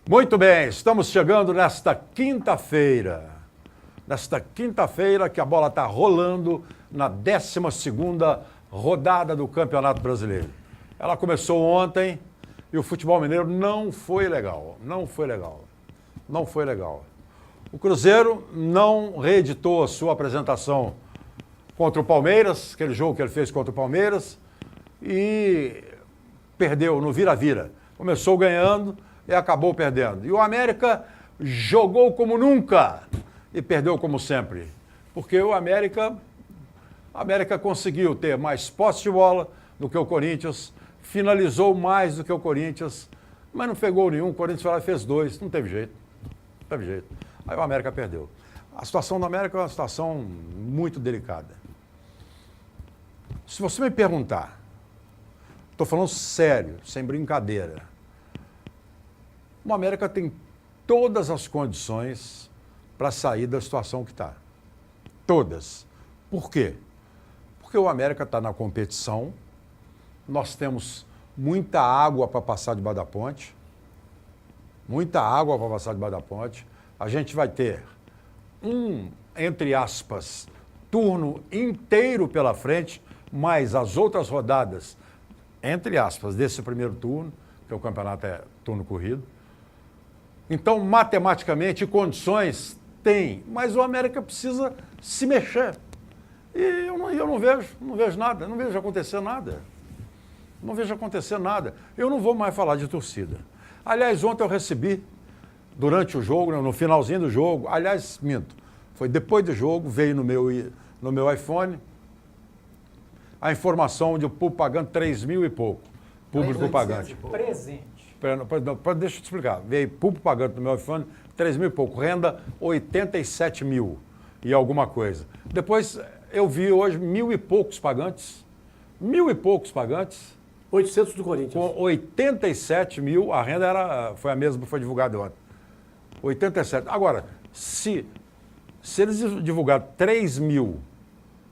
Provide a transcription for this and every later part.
Muito bem, estamos chegando nesta quinta-feira. Nesta quinta-feira que a bola está rolando na 12ª rodada do Campeonato Brasileiro. Ela começou ontem e o futebol mineiro não foi legal. O Cruzeiro não reeditou a sua apresentação contra o Palmeiras, aquele jogo que ele fez contra o Palmeiras, e perdeu no vira-vira. Começou ganhando e acabou perdendo. E o América jogou como nunca e perdeu como sempre. Porque o América conseguiu ter mais posse de bola do que o Corinthians, finalizou mais do que o Corinthians, mas não pegou nenhum. O Corinthians foi lá e fez 2, não teve jeito. Aí o América perdeu. A situação do América é uma situação muito delicada. Se você me perguntar, estou falando sério, sem brincadeira, o América tem todas as condições para sair da situação que está. Todas. Por quê? Porque o América está na competição, nós temos muita água para passar debaixo da ponte, a gente vai ter entre aspas, turno inteiro pela frente, mais as outras rodadas, entre aspas, desse primeiro turno, que o campeonato é turno corrido. Então, matematicamente, condições tem, mas o América precisa se mexer. E eu não vejo nada, não vejo acontecer nada. Eu não vou mais falar de torcida. Aliás, ontem eu recebi, durante o jogo, no finalzinho do jogo, aliás, minto, foi depois do jogo, veio no meu iPhone, a informação de o público pagando 3 mil e pouco. Público pagante. Presente. Deixa eu te explicar. Veio público pagante no meu iPhone, 3 mil e pouco. Renda, 87 mil e alguma coisa. Depois eu vi hoje 1.000 e poucos pagantes. 1.000 e poucos pagantes. 800 do Corinthians. Com 87 mil, a renda foi a mesma que foi divulgada ontem. 87. Agora, se eles divulgaram 3 mil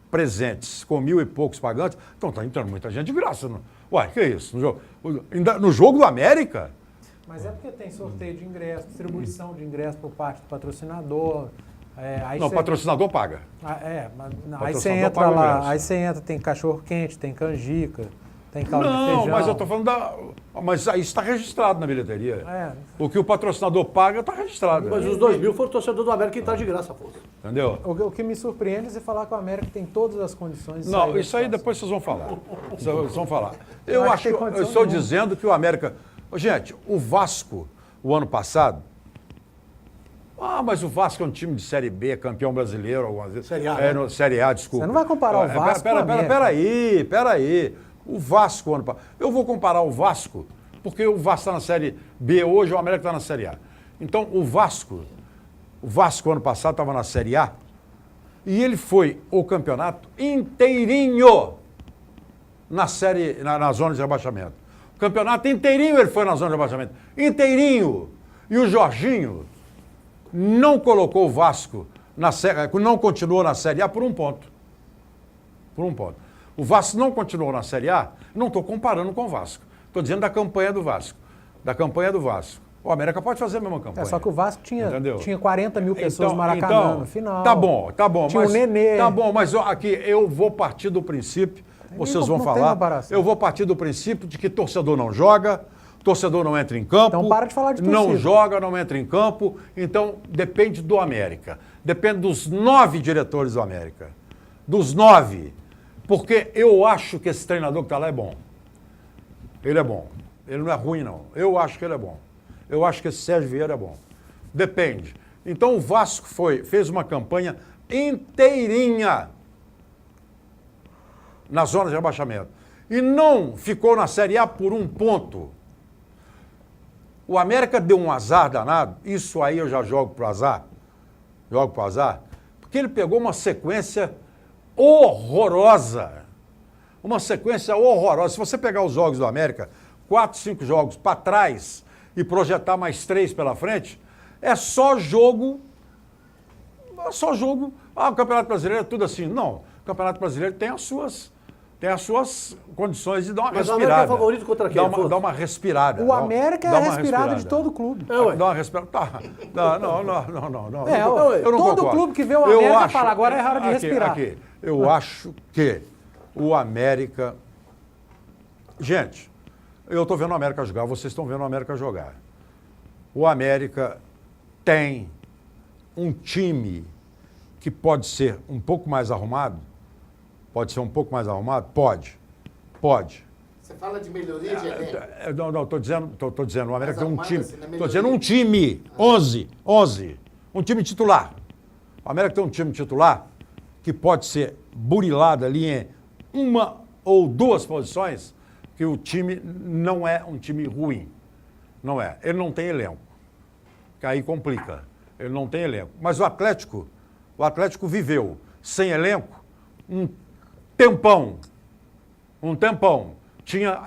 presentes com 1.000 e poucos pagantes, então está entrando muita gente de graça. Não? Uai, que é isso? No jogo do América? Mas é porque tem sorteio de ingresso, distribuição de ingresso por parte do patrocinador. O patrocinador paga. Aí você entra lá, tem cachorro quente, tem canjica, tem caldo de feijão. Não, mas eu estou falando Mas aí está registrado na bilheteria. O que o patrocinador paga está registrado. Mas os 2 mil foram torcedor do América que está de graça, pô. Entendeu? O que me surpreende é você falar que o América tem todas as condições de Não, sair isso aí depois vocês vão falar. Eu estou dizendo que o América... Gente, o Vasco, o ano passado... mas o Vasco é um time de Série B, campeão brasileiro algumas vezes. Série A. Série A, desculpa. Você não vai comparar o Vasco com o América. Peraí. O Vasco, ano passado... Eu vou comparar o Vasco, porque o Vasco está na Série B hoje, o América está na Série A. Então, o Vasco, ano passado, estava na Série A, e ele foi o campeonato inteirinho na zona de rebaixamento. O campeonato inteirinho ele foi na zona de rebaixamento. Inteirinho. E o Jorginho não colocou o Vasco não continuou na Série A por um ponto. O Vasco não continuou na Série A, não estou comparando com o Vasco. Estou dizendo da campanha do Vasco. O América pode fazer a mesma campanha. Só que o Vasco tinha 40 mil pessoas no Maracanã no final. Tá bom. Tinha o Nenê. Tá bom, mas aqui eu vou partir do princípio, vocês vão falar, eu vou partir do princípio de que torcedor não joga, torcedor não entra em campo. Então para de falar de torcida. Não joga, não entra em campo. Então depende do América. Depende dos 9 diretores do América. Dos 9. Porque eu acho que esse treinador que está lá é bom. Ele é bom. Ele não é ruim, não. Eu acho que ele é bom. Eu acho que esse Sérgio Vieira é bom. Depende. Então o Vasco fez uma campanha inteirinha na zona de rebaixamento. E não ficou na Série A por um ponto. O América deu um azar danado. Isso aí eu já jogo pro azar. Porque ele pegou uma sequência horrorosa. Se você pegar os jogos do América, 4, 5 jogos para trás e projetar mais 3 pela frente, é só jogo. O Campeonato Brasileiro é tudo assim. Não, o Campeonato Brasileiro tem tem as suas condições de dar uma Mas respirada. o América é favorito contra quem? Dá uma respirada. O América é a respirada de todo clube. Dá uma respirada. Tá. Não. Eu não todo clube que vê o América fala, agora é hora de respirar. Eu acho que o América... Gente, eu estou vendo o América jogar, vocês estão vendo o América jogar. O América tem um time que pode ser um pouco mais arrumado. Pode ser um pouco mais arrumado? Pode. Você fala de melhoria de elenco? Não, estou dizendo, o América tem um time. Assim, Estou dizendo um time, 11. Um time titular. O América tem um time titular que pode ser burilado ali em uma ou duas posições, que o time não é um time ruim. Não é. Ele não tem elenco. Que aí complica. Ele não tem elenco. Mas o Atlético viveu sem elenco um tempão.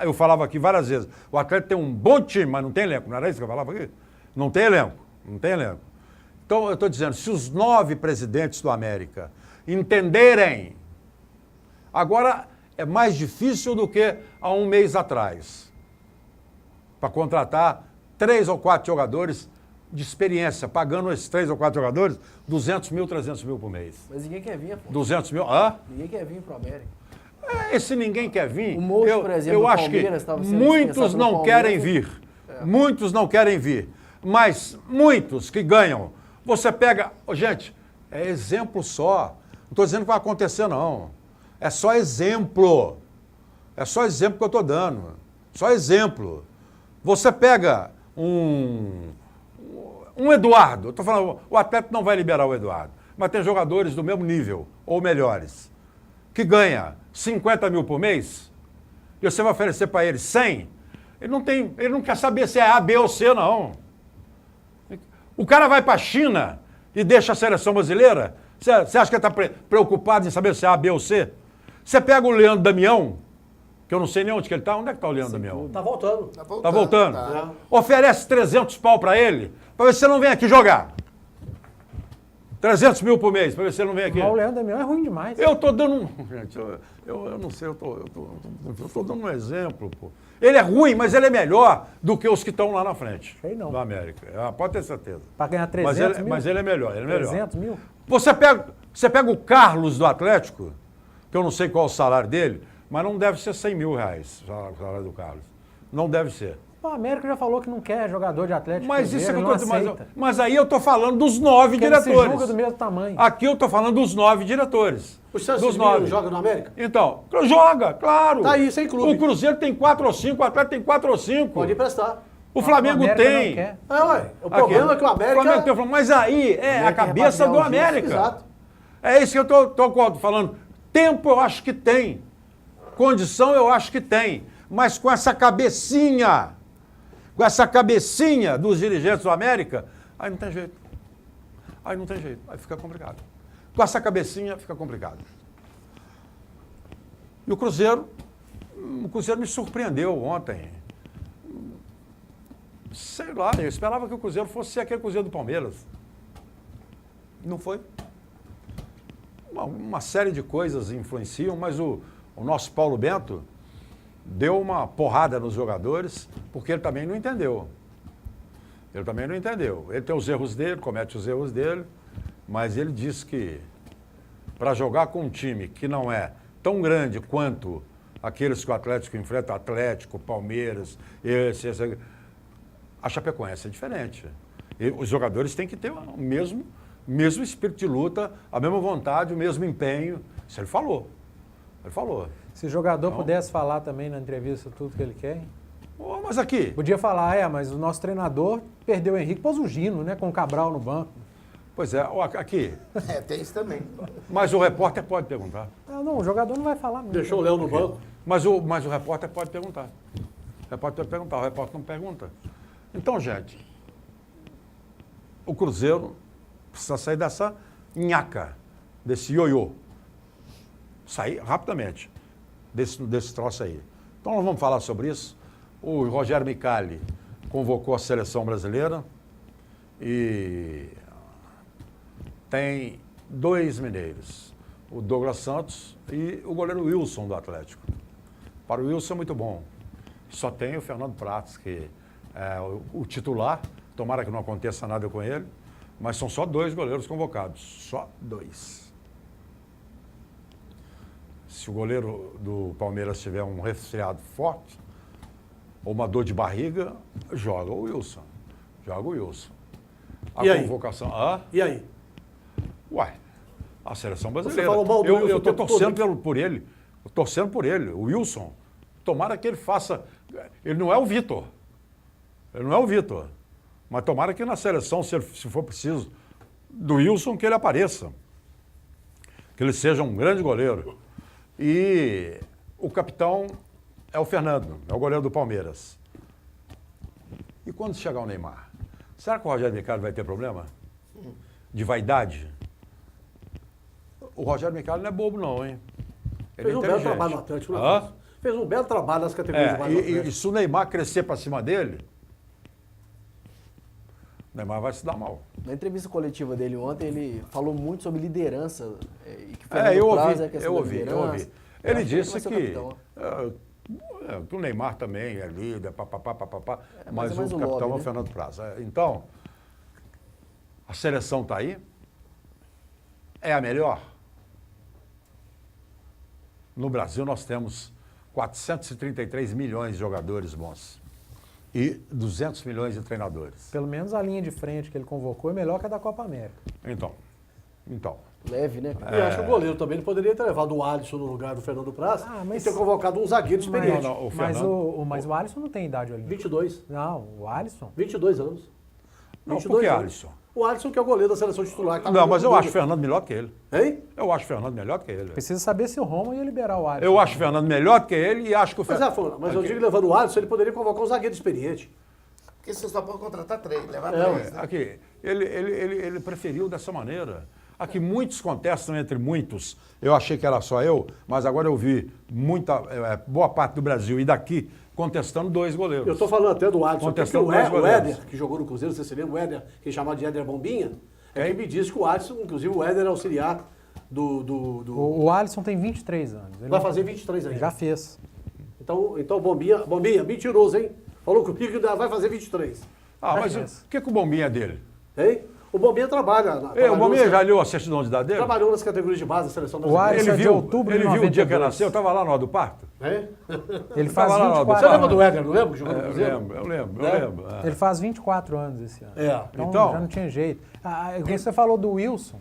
Eu falava aqui várias vezes, o Atlético tem um bom time, mas não tem elenco. Não era isso que eu falava aqui? Não tem elenco. Então, eu estou dizendo, se os 9 presidentes do América entenderem, agora é mais difícil do que há um mês atrás, para contratar 3 ou 4 jogadores de experiência, pagando esses 3 ou 4 jogadores 200 mil, 300 mil por mês. Mas ninguém quer vir, pô. 200 mil? Ninguém quer vir pro América. Esse ninguém quer vir. O Moço, por exemplo, eu acho que muitos não querem vir. Muitos não querem vir. Mas muitos que ganham. Você pega... Gente, é exemplo só. Não estou dizendo que vai acontecer, não. É só exemplo. É só exemplo que eu estou dando. Só exemplo. Você pega um Eduardo. Eu estou falando, o Atlético não vai liberar o Eduardo. Mas tem jogadores do mesmo nível, ou melhores, que ganha 50 mil por mês, e você vai oferecer para ele 100, ele não quer saber se é A, B ou C, não. O cara vai para a China e deixa a seleção brasileira, você acha que ele está preocupado em saber se é A, B ou C? Você pega o Leandro Damião, que eu não sei nem onde que ele está, onde é que está o Leandro Damião? Tá voltando. Tá voltando. Tá. Oferece 300 pau para ele, para ver se você não vem aqui jogar. 300 mil por mês, para ver se ele não vem aqui. Mas o Leandro Damião é ruim demais. Eu estou dando Gente, eu não sei, eu estou dando um exemplo, pô. Ele é ruim, mas ele é melhor do que os que estão lá na frente. Sei não. Do América. Pode ter certeza. Para ganhar 300 mil? Mas ele é melhor, 300 mil? Você pega o Carlos do Atlético, que eu não sei qual é o salário dele, mas não deve ser 100 mil reais o salário do Carlos. Não deve ser. O América já falou que não quer jogador de Atlético. Mas isso é que eu não estou dizendo. aceita. Mas aí eu estou falando dos 9 Porque diretores. ele se julga do mesmo tamanho. Aqui eu estou falando dos 9 diretores. O Santos dos 9 joga no América? Então, joga, claro. Tá aí, sem clube. O Cruzeiro tem 4 ou 5, o Atlético tem 4 ou 5. Pode emprestar. O Flamengo América tem. não quer. Ué. O problema é que o América... Flamengo tem, mas aí é a cabeça do América. Exato. É isso que eu estou falando. Tempo eu acho que tem. Condição eu acho que tem. Mas com essa cabecinha dos dirigentes do América, aí não tem jeito. Aí fica complicado. Com essa cabecinha fica complicado. E o Cruzeiro me surpreendeu ontem. Sei lá, eu esperava que o Cruzeiro fosse ser aquele Cruzeiro do Palmeiras. Não foi. Uma série de coisas influenciam, mas o nosso Paulo Bento deu uma porrada nos jogadores, porque ele também não entendeu. Ele tem os erros dele, comete os erros dele, mas ele disse que para jogar com um time que não é tão grande quanto aqueles que o Atlético enfrenta, Atlético, Palmeiras, a Chapecoense é diferente. E os jogadores têm que ter o mesmo espírito de luta, a mesma vontade, o mesmo empenho. Isso ele falou. Se o jogador pudesse falar também na entrevista tudo que ele quer, hein? Mas aqui... Podia falar, mas o nosso treinador perdeu o Henrique, pôs o Gino, né? Com o Cabral no banco. Pois é, aqui... Tem isso também. Mas o repórter pode perguntar. Não, o jogador não vai falar. Não. Deixou o Léo no banco. Mas o repórter pode perguntar. O repórter não pergunta. Então, gente, o Cruzeiro precisa sair dessa nhaca, desse ioiô. Sair rapidamente desse troço aí. Então, nós vamos falar sobre isso. O Rogério Micali convocou a seleção brasileira e tem 2 mineiros. o Douglas Santos e o goleiro Wilson do Atlético. Para o Wilson é muito bom. Só tem o Fernando Pratz, que é o titular. Tomara que não aconteça nada com ele. Mas são só 2 goleiros convocados. Só 2. Se o goleiro do Palmeiras tiver um resfriado forte ou uma dor de barriga, joga o Wilson. Joga o Wilson. A e convocação... E aí? Ué, a seleção brasileira. Você falou mal do Wilson, eu estou torcendo por ele. Estou torcendo por ele. O Wilson, tomara que ele faça... Ele não é o Vitor. Ele não é o Vitor. Mas tomara que na seleção, se for preciso, do Wilson, que ele apareça. Que ele seja um grande goleiro. E o capitão é o Fernando, é o goleiro do Palmeiras. E quando chegar o Neymar? Será que o Rogério Micali vai ter problema? De vaidade? O Rogério Micali não é bobo não, hein? Ele fez um belo trabalho no Atlético. Fez um belo trabalho nas categorias de base. E se o Neymar crescer para cima dele, o Neymar vai se dar mal. Na entrevista coletiva dele ontem, ele falou muito sobre liderança. E que eu ouvi. Ele disse que o Neymar também é líder, mas o capitão é o Fernando Praz. Então, a seleção está aí. É a melhor. No Brasil, nós temos 433 milhões de jogadores bons e 200 milhões de treinadores. Pelo menos a linha de frente que ele convocou é melhor que a da Copa América. Então. Leve, né? Eu acho que o goleiro também ele poderia ter levado o Alisson no lugar do Fernando Praz e ter convocado um zagueiro experiente. Mas o Alisson não tem idade olímpica. 22. Não, o Alisson... 22 anos. Não, por que Alisson? O Alisson que é o goleiro da seleção titular. Não, mas eu acho o Fernando melhor que ele. Hein? Eu acho o Fernando melhor que ele. Precisa saber se o Roma ia liberar o Alisson. Eu acho o Fernando melhor que ele e acho que o Fernando... Mas eu digo levando o Alisson, ele poderia convocar um zagueiro experiente. Porque você só pode contratar 3, levar 3. Né? Aqui, ele preferiu dessa maneira. Aqui muitos contestam entre muitos. Eu achei que era só eu, mas agora eu vi boa parte do Brasil e daqui contestando 2 goleiros. Eu estou falando até do Alisson. Contestando o 2 goleiros. Éder, que jogou no Cruzeiro, você se lembra? O Éder, que chamava de Éder Bombinha, quem me disse que o Alisson, inclusive o Éder é auxiliar O Alisson tem 23 anos. Ele vai fazer 23 ainda. Já fez. Então Bombinha, mentiroso, hein? Falou que o Pico vai fazer 23. Mas o que o Bombinha é dele? Hein? O Bombinha trabalha. O Bombinha já leu a certidão de idade dele? Trabalhou nas categorias de base da seleção brasileira. O Alisson ele viu, de outubro ele de viu o dia que ele nasceu, eu estava lá na hora do parto. Ele faz 24 Você lembra do Éder, não lembra? Que jogou no Cruzeiro? Eu lembro. Ele faz 24 anos esse ano. Então já não tinha jeito. Você falou do Wilson.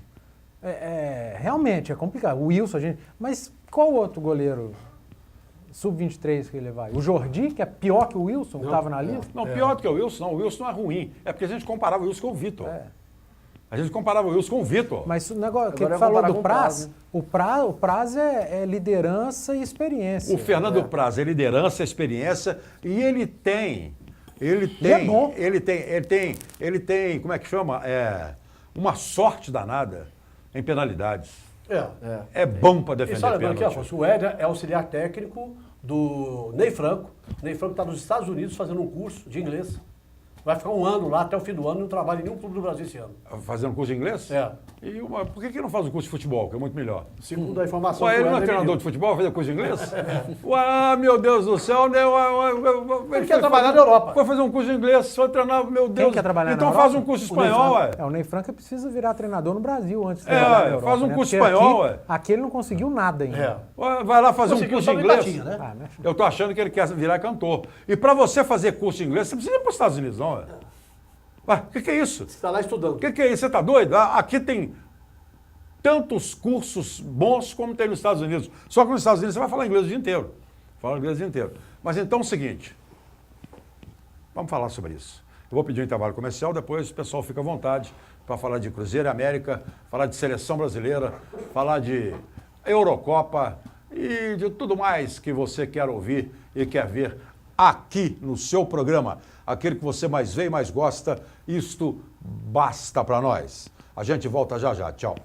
Realmente é complicado. O Wilson, mas qual outro goleiro sub-23 que ele vai? O Jordi, que é pior que o Wilson, que estava na lista? Não, pior do que o Wilson, não. O Wilson não é ruim. É porque a gente comparava o Wilson com o Vitor. A gente comparava o Wilson com o Vitor. Mas o negócio que ele falou do Praz, o Praz é liderança e experiência. O Fernando Praz é liderança, experiência e ele tem, é bom. ele tem, como é que chama? Uma sorte danada em penalidades. É bom para defender pênalti. Aqui, o Éder é auxiliar técnico do Ney Franco. O Ney Franco está nos Estados Unidos fazendo um curso de inglês. Vai ficar um ano lá, até o fim do ano, e não trabalha em nenhum clube do Brasil esse ano. Fazendo curso de inglês? E por que não faz um curso de futebol, que é muito melhor? Segundo a informação... Ele não é treinador de futebol, vai fazer curso de inglês? Meu Deus do céu, ele quer trabalhar na Europa. Foi fazer um curso de inglês, foi treinar, meu Deus. Quem quer trabalhar então na Europa? Faz um curso espanhol, O Ney Franco precisa virar treinador no Brasil antes de trabalhar na Europa. Faz um curso espanhol, Aqui ele não conseguiu nada ainda. Vai lá fazer um curso de inglês. Né? Eu tô achando que ele quer virar cantor. E para você fazer curso de inglês, você precisa ir para os Estados Unidos, não, o que é isso? Você está lá estudando. O que é isso? Você está doido? Aqui tem tantos cursos bons como tem nos Estados Unidos. Só que nos Estados Unidos você vai falar inglês o dia inteiro. Mas então é o seguinte, vamos falar sobre isso. Eu vou pedir um intervalo comercial, depois o pessoal fica à vontade para falar de Cruzeiro e América, falar de seleção brasileira, falar de Eurocopa e de tudo mais que você quer ouvir e quer ver aqui no seu programa. Aquele que você mais vê e mais gosta, isto basta para nós. A gente volta já já. Tchau.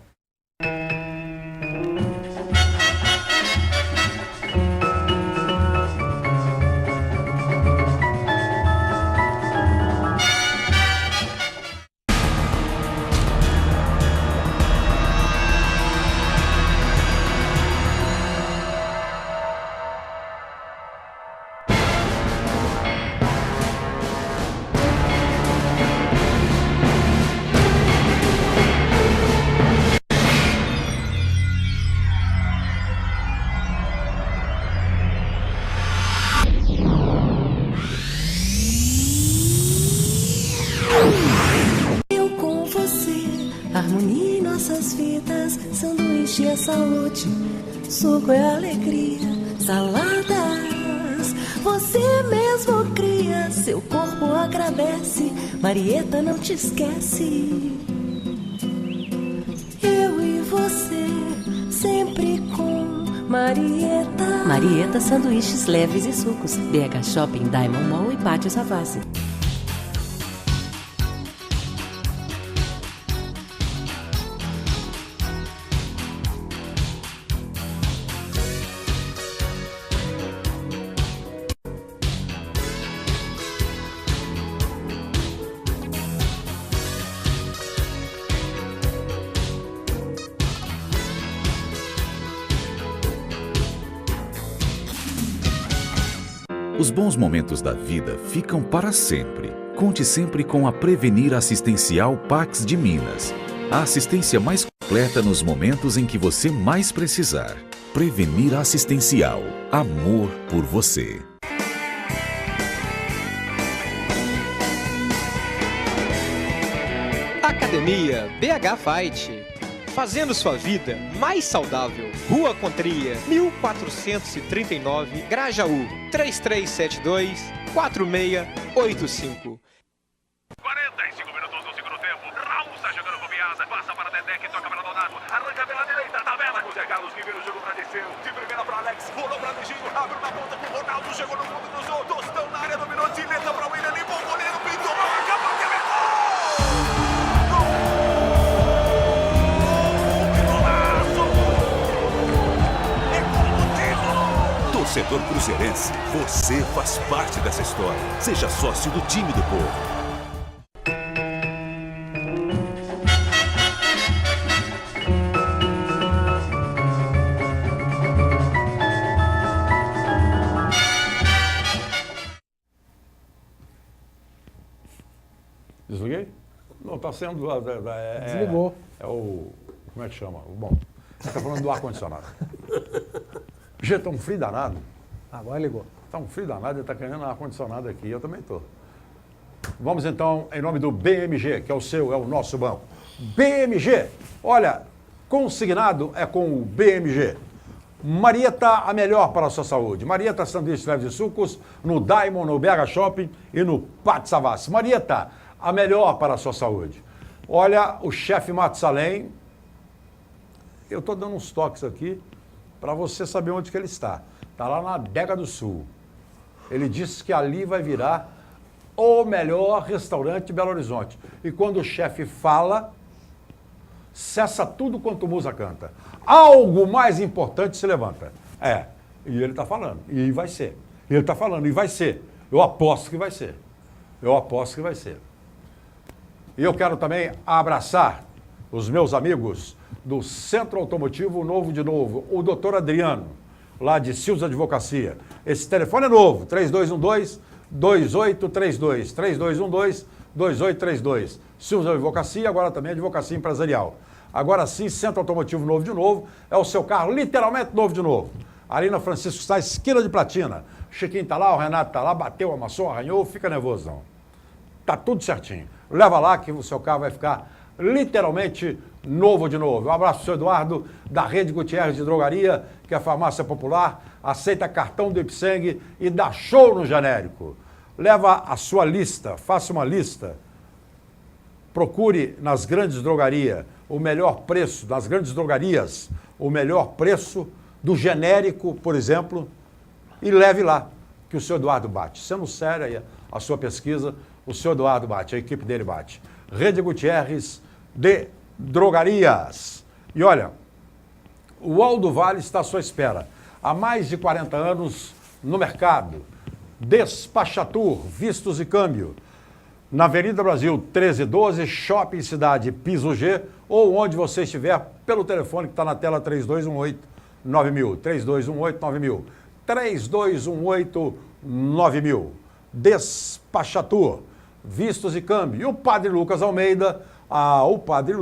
Harmonia em nossas vidas, sanduíche é saúde, suco é alegria, saladas você mesmo cria, seu corpo agradece, Marieta não te esquece. Eu e você, sempre com Marieta. Marieta, sanduíches leves e sucos. BH Shopping, Diamond Mall e Pátio Savassi. Os bons momentos da vida ficam para sempre. Conte sempre com a Prevenir Assistencial Pax de Minas. A assistência mais completa nos momentos em que você mais precisar. Prevenir Assistencial. Amor por você. Academia BH Fight. Fazendo sua vida mais saudável. Rua Contria, 1439, Grajaú, 3372-4685. 45 minutos do segundo tempo. Raul está jogando bobeada. Passa para Dedé, que toca para Donato. Arranca pela direita, tabela com o Zé Carlos, que vira o jogo para descer. De primeira para Alex, rolou para Liginho. Abriu na ponta com o Ronaldo. Chegou no fundo, cruzou. Tostão na área, dominou. Dileta para o William. Limpou o goleiro, pintou. Acabou de ver. Torcedor cruzeirense, você faz parte dessa história. Seja sócio do time do povo. Desliguei? Não, está sendo... Desligou. É o... Como é que chama? Bom, você está falando do ar-condicionado. Já está um frio danado. Agora ligou. Está um frio danado, ele está querendo ar-condicionado aqui, eu também estou. Vamos então, em nome do BMG, que é o seu, é o nosso banco. BMG, olha, consignado é com o BMG. Marieta, a melhor para a sua saúde. Marieta, sanduíches leves e sucos, no Diamond, no BH Shopping e no Pátio Savassi. Marieta, a melhor para a sua saúde. Olha, o chefe Matusalém, eu estou dando uns toques aqui, para você saber onde que ele está. Está lá na Adega do Sul. Ele disse que ali vai virar o melhor restaurante de Belo Horizonte. E quando o chefe fala, cessa tudo quanto musa canta. Algo mais importante se levanta. E ele está falando. E vai ser. Ele está falando, e vai ser. Eu aposto que vai ser. Eu aposto que vai ser. E eu quero também abraçar os meus amigos do Centro Automotivo Novo de Novo, o doutor Adriano, lá de Silves Advocacia. Esse telefone é novo, 3212-2832, 3212-2832. Silves Advocacia, agora também Advocacia Empresarial. Agora sim, Centro Automotivo Novo de Novo, é o seu carro literalmente novo de novo. Ali na Francisco está esquina de Platina. O Chiquinho está lá, o Renato está lá, bateu, amassou, arranhou, fica nervoso não. Tá tudo certinho. Leva lá que o seu carro vai ficar literalmente novo de novo. Um abraço para o seu Eduardo, da Rede Gutierrez de Drogaria, que é a farmácia popular, aceita cartão do Ipseng e dá show no genérico. Leva a sua lista, faça uma lista. Procure nas grandes drogarias o melhor preço, nas grandes drogarias, o melhor preço do genérico, por exemplo, e leve lá, que o seu Eduardo bate. Sendo séria a sua pesquisa, o seu Eduardo bate, a equipe dele bate. Rede Gutierrez de Drogarias. E olha, o Aldo Vale está à sua espera. Há mais de 40 anos no mercado. Despachatur, vistos e câmbio. Na Avenida Brasil 1312, Shopping Cidade Piso G, ou onde você estiver, pelo telefone que está na tela 3218-9000. 3218-9000. 3218-9000. Despachatur, vistos e câmbio. E o Padre Lucas Almeida, o Padre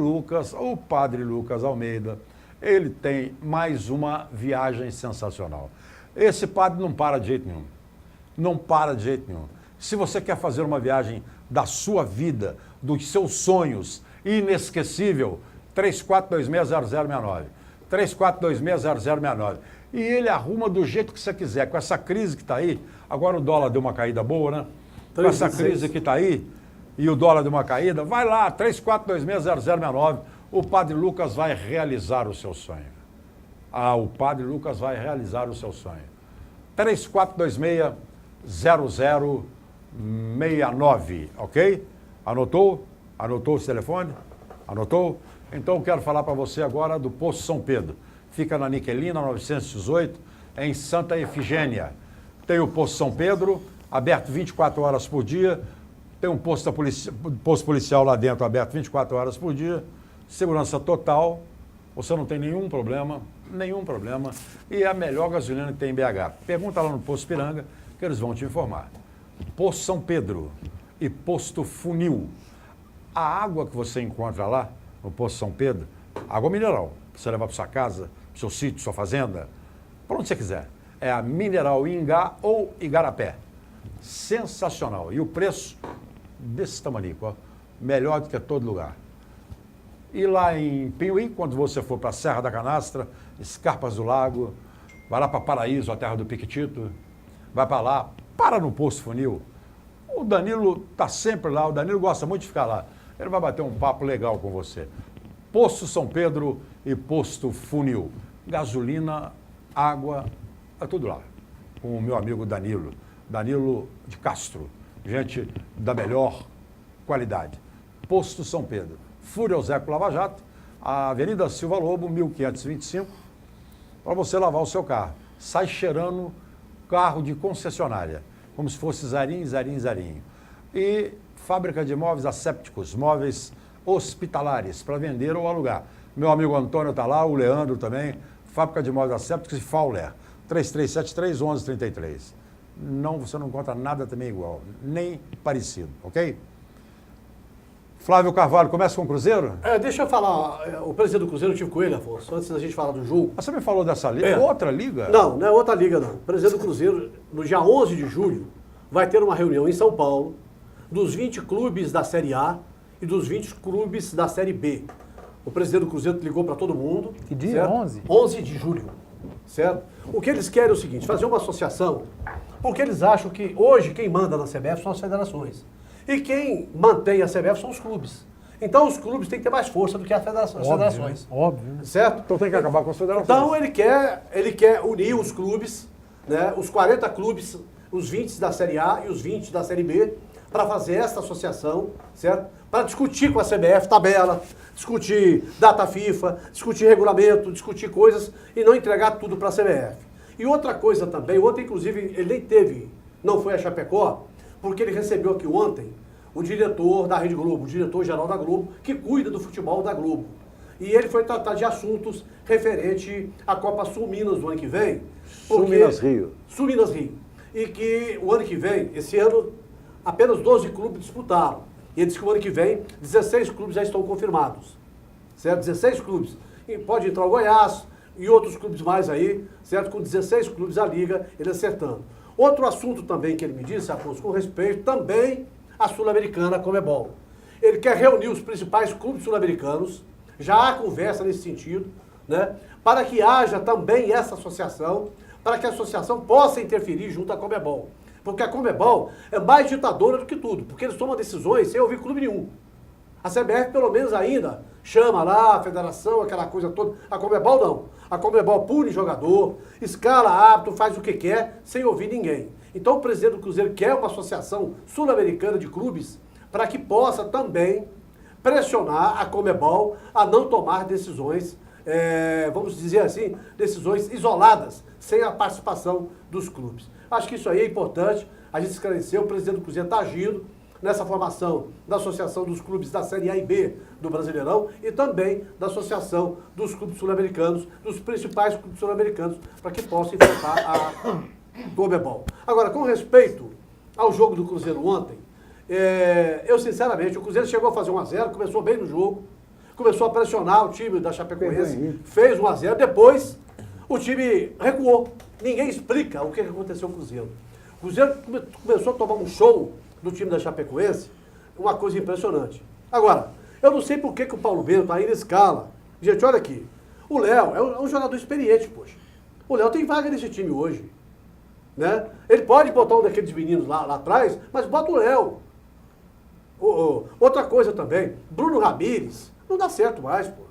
Lucas Almeida, ele tem mais uma viagem sensacional. Esse padre não para de jeito nenhum. Não para de jeito nenhum. Se você quer fazer uma viagem da sua vida, dos seus sonhos, inesquecível, 34260069. 34260069. E ele arruma do jeito que você quiser. Com essa crise que está aí, agora o dólar deu uma caída boa, né? Com essa crise que está aí, e o dólar deu uma caída, vai lá, 34260069. O Padre Lucas vai realizar o seu sonho. O Padre Lucas vai realizar o seu sonho. 34260069, ok? Anotou? Anotou esse telefone? Anotou? Então eu quero falar para você agora do Posto São Pedro. Fica na Niquelina, 918, em Santa Efigênia. Tem o Posto São Pedro, aberto 24 horas por dia. Tem um posto policial lá dentro, aberto 24 horas por dia. Segurança total. Você não tem nenhum problema. E é a melhor gasolina que tem em BH. Pergunta lá no Posto Piranga, que eles vão te informar. Posto São Pedro e Posto Funil. A água que você encontra lá, no Posto São Pedro, água mineral, para você levar para sua casa, para seu sítio, sua fazenda, para onde você quiser. É a Mineral Ingá ou Igarapé. Sensacional. E o preço desse tamanico, ó, melhor do que todo lugar. E lá em Piuí, quando você for para a Serra da Canastra, Escarpas do Lago, vai lá para Paraíso, a terra do Piquitito, vai para lá, para no Posto Funil. O Danilo está sempre lá, o Danilo gosta muito de ficar lá. Ele vai bater um papo legal com você. Posto São Pedro e Posto Funil. Gasolina, água, é tudo lá. Com o meu amigo Danilo. Danilo de Castro. Gente da melhor qualidade. Posto São Pedro. Furioseco Lava Jato, a Avenida Silva Lobo, 1525, para você lavar o seu carro. Sai cheirando carro de concessionária, como se fosse zarinho. E fábrica de móveis assépticos, móveis hospitalares, para vender ou alugar. Meu amigo Antônio está lá, o Leandro também, fábrica de móveis assépticos e Fowler, 3373-1133. Não, você não encontra nada também igual, nem parecido, ok? Flávio Carvalho, começa com o Cruzeiro? Deixa eu falar, o presidente do Cruzeiro, eu tive com ele, Afonso, antes da gente falar do jogo. Você me falou dessa liga? Outra liga? Não, não é outra liga, não. O presidente do Cruzeiro, no dia 11 de julho, vai ter uma reunião em São Paulo dos 20 clubes da Série A e dos 20 clubes da Série B. O presidente do Cruzeiro ligou para todo mundo. Que dia? Certo? 11? 11 de julho, certo? O que eles querem é o seguinte, fazer uma associação, porque eles acham que hoje quem manda na CBF são as federações. E quem mantém a CBF são os clubes. Então os clubes têm que ter mais força do que as federações. Óbvio. Certo? Então tem que acabar com as federações. Então ele quer unir os clubes, né, os 40 clubes, os 20 da Série A e os 20 da Série B, para fazer essa associação, certo? Para discutir com a CBF tabela, discutir data FIFA, discutir regulamento, discutir coisas e não entregar tudo para a CBF. E outra coisa também, ontem inclusive ele nem teve, não foi a Chapecó, porque ele recebeu aqui ontem o diretor da Rede Globo, o diretor-geral da Globo, que cuida do futebol da Globo. E ele foi tratar de assuntos referente à Copa Sul Minas do ano que vem. Sul Minas Rio. Sul Minas Rio. E que o ano que vem, esse ano, apenas 12 clubes disputaram. E ele disse que o ano que vem, 16 clubes já estão confirmados. Certo? 16 clubes. E pode entrar o Goiás e outros clubes mais aí, certo? Com 16 clubes a liga, ele acertando. Outro assunto também que ele me disse, Afonso, com respeito também à Sul-Americana, a Conmebol. Ele quer reunir os principais clubes sul-americanos, já há conversa nesse sentido, né? Para que haja também essa associação, para que a associação possa interferir junto à Conmebol. Porque a Conmebol é mais ditadora do que tudo, porque eles tomam decisões sem ouvir clube nenhum. A CBF, pelo menos ainda, chama lá a federação, aquela coisa toda. A Conmebol não. A Conmebol pune jogador, escala árbitro, faz o que quer, sem ouvir ninguém. Então o presidente do Cruzeiro quer uma associação sul-americana de clubes para que possa também pressionar a Conmebol a não tomar decisões, vamos dizer assim, decisões isoladas, sem a participação dos clubes. Acho que isso aí é importante, a gente esclareceu, o presidente do Cruzeiro está agindo nessa formação da Associação dos Clubes da Série A e B do Brasileirão e também da Associação dos Clubes Sul-Americanos, dos principais clubes sul-americanos, para que possa enfrentar a Conmebol. Agora, com respeito ao jogo do Cruzeiro ontem, eu sinceramente, o Cruzeiro chegou a fazer 1-0, começou bem no jogo, começou a pressionar o time da Chapecoense, fez 1-0, depois o time recuou. Ninguém explica o que aconteceu com o Cruzeiro. O Cruzeiro começou a tomar um show do time da Chapecoense, uma coisa impressionante. Agora, Eu não sei por que o Paulo Bento ainda escala. Gente, olha aqui. O Léo é um jogador experiente, poxa. O Léo tem vaga nesse time hoje. Né? Ele pode botar um daqueles meninos lá atrás, mas bota o Léo. Outra coisa também, Bruno Ramires, não dá certo mais, pô.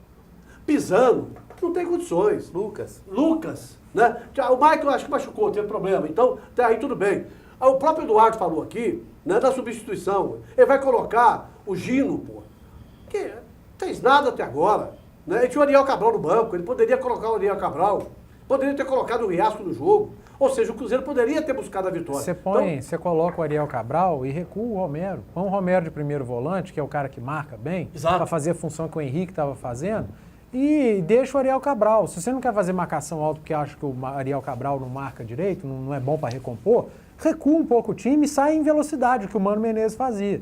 Pisano, não tem condições. Lucas, né? O Michael acho que machucou, teve problema. Então, tá aí tudo bem. O próprio Eduardo falou aqui, né, da substituição. Ele vai colocar o Gino, pô. Que não fez nada até agora. Né? Ele tinha o Ariel Cabral no banco, ele poderia colocar o Ariel Cabral. Poderia ter colocado o Riasco no jogo. Ou seja, o Cruzeiro poderia ter buscado a vitória. Você coloca o Ariel Cabral e recua o Romero. Põe o Romero de primeiro volante, que é o cara que marca bem, para fazer a função que o Henrique estava fazendo, e deixa o Ariel Cabral. Se você não quer fazer marcação alta porque acha que o Ariel Cabral não marca direito, não é bom para recompor, recua um pouco o time e sai em velocidade, o que o Mano Menezes fazia.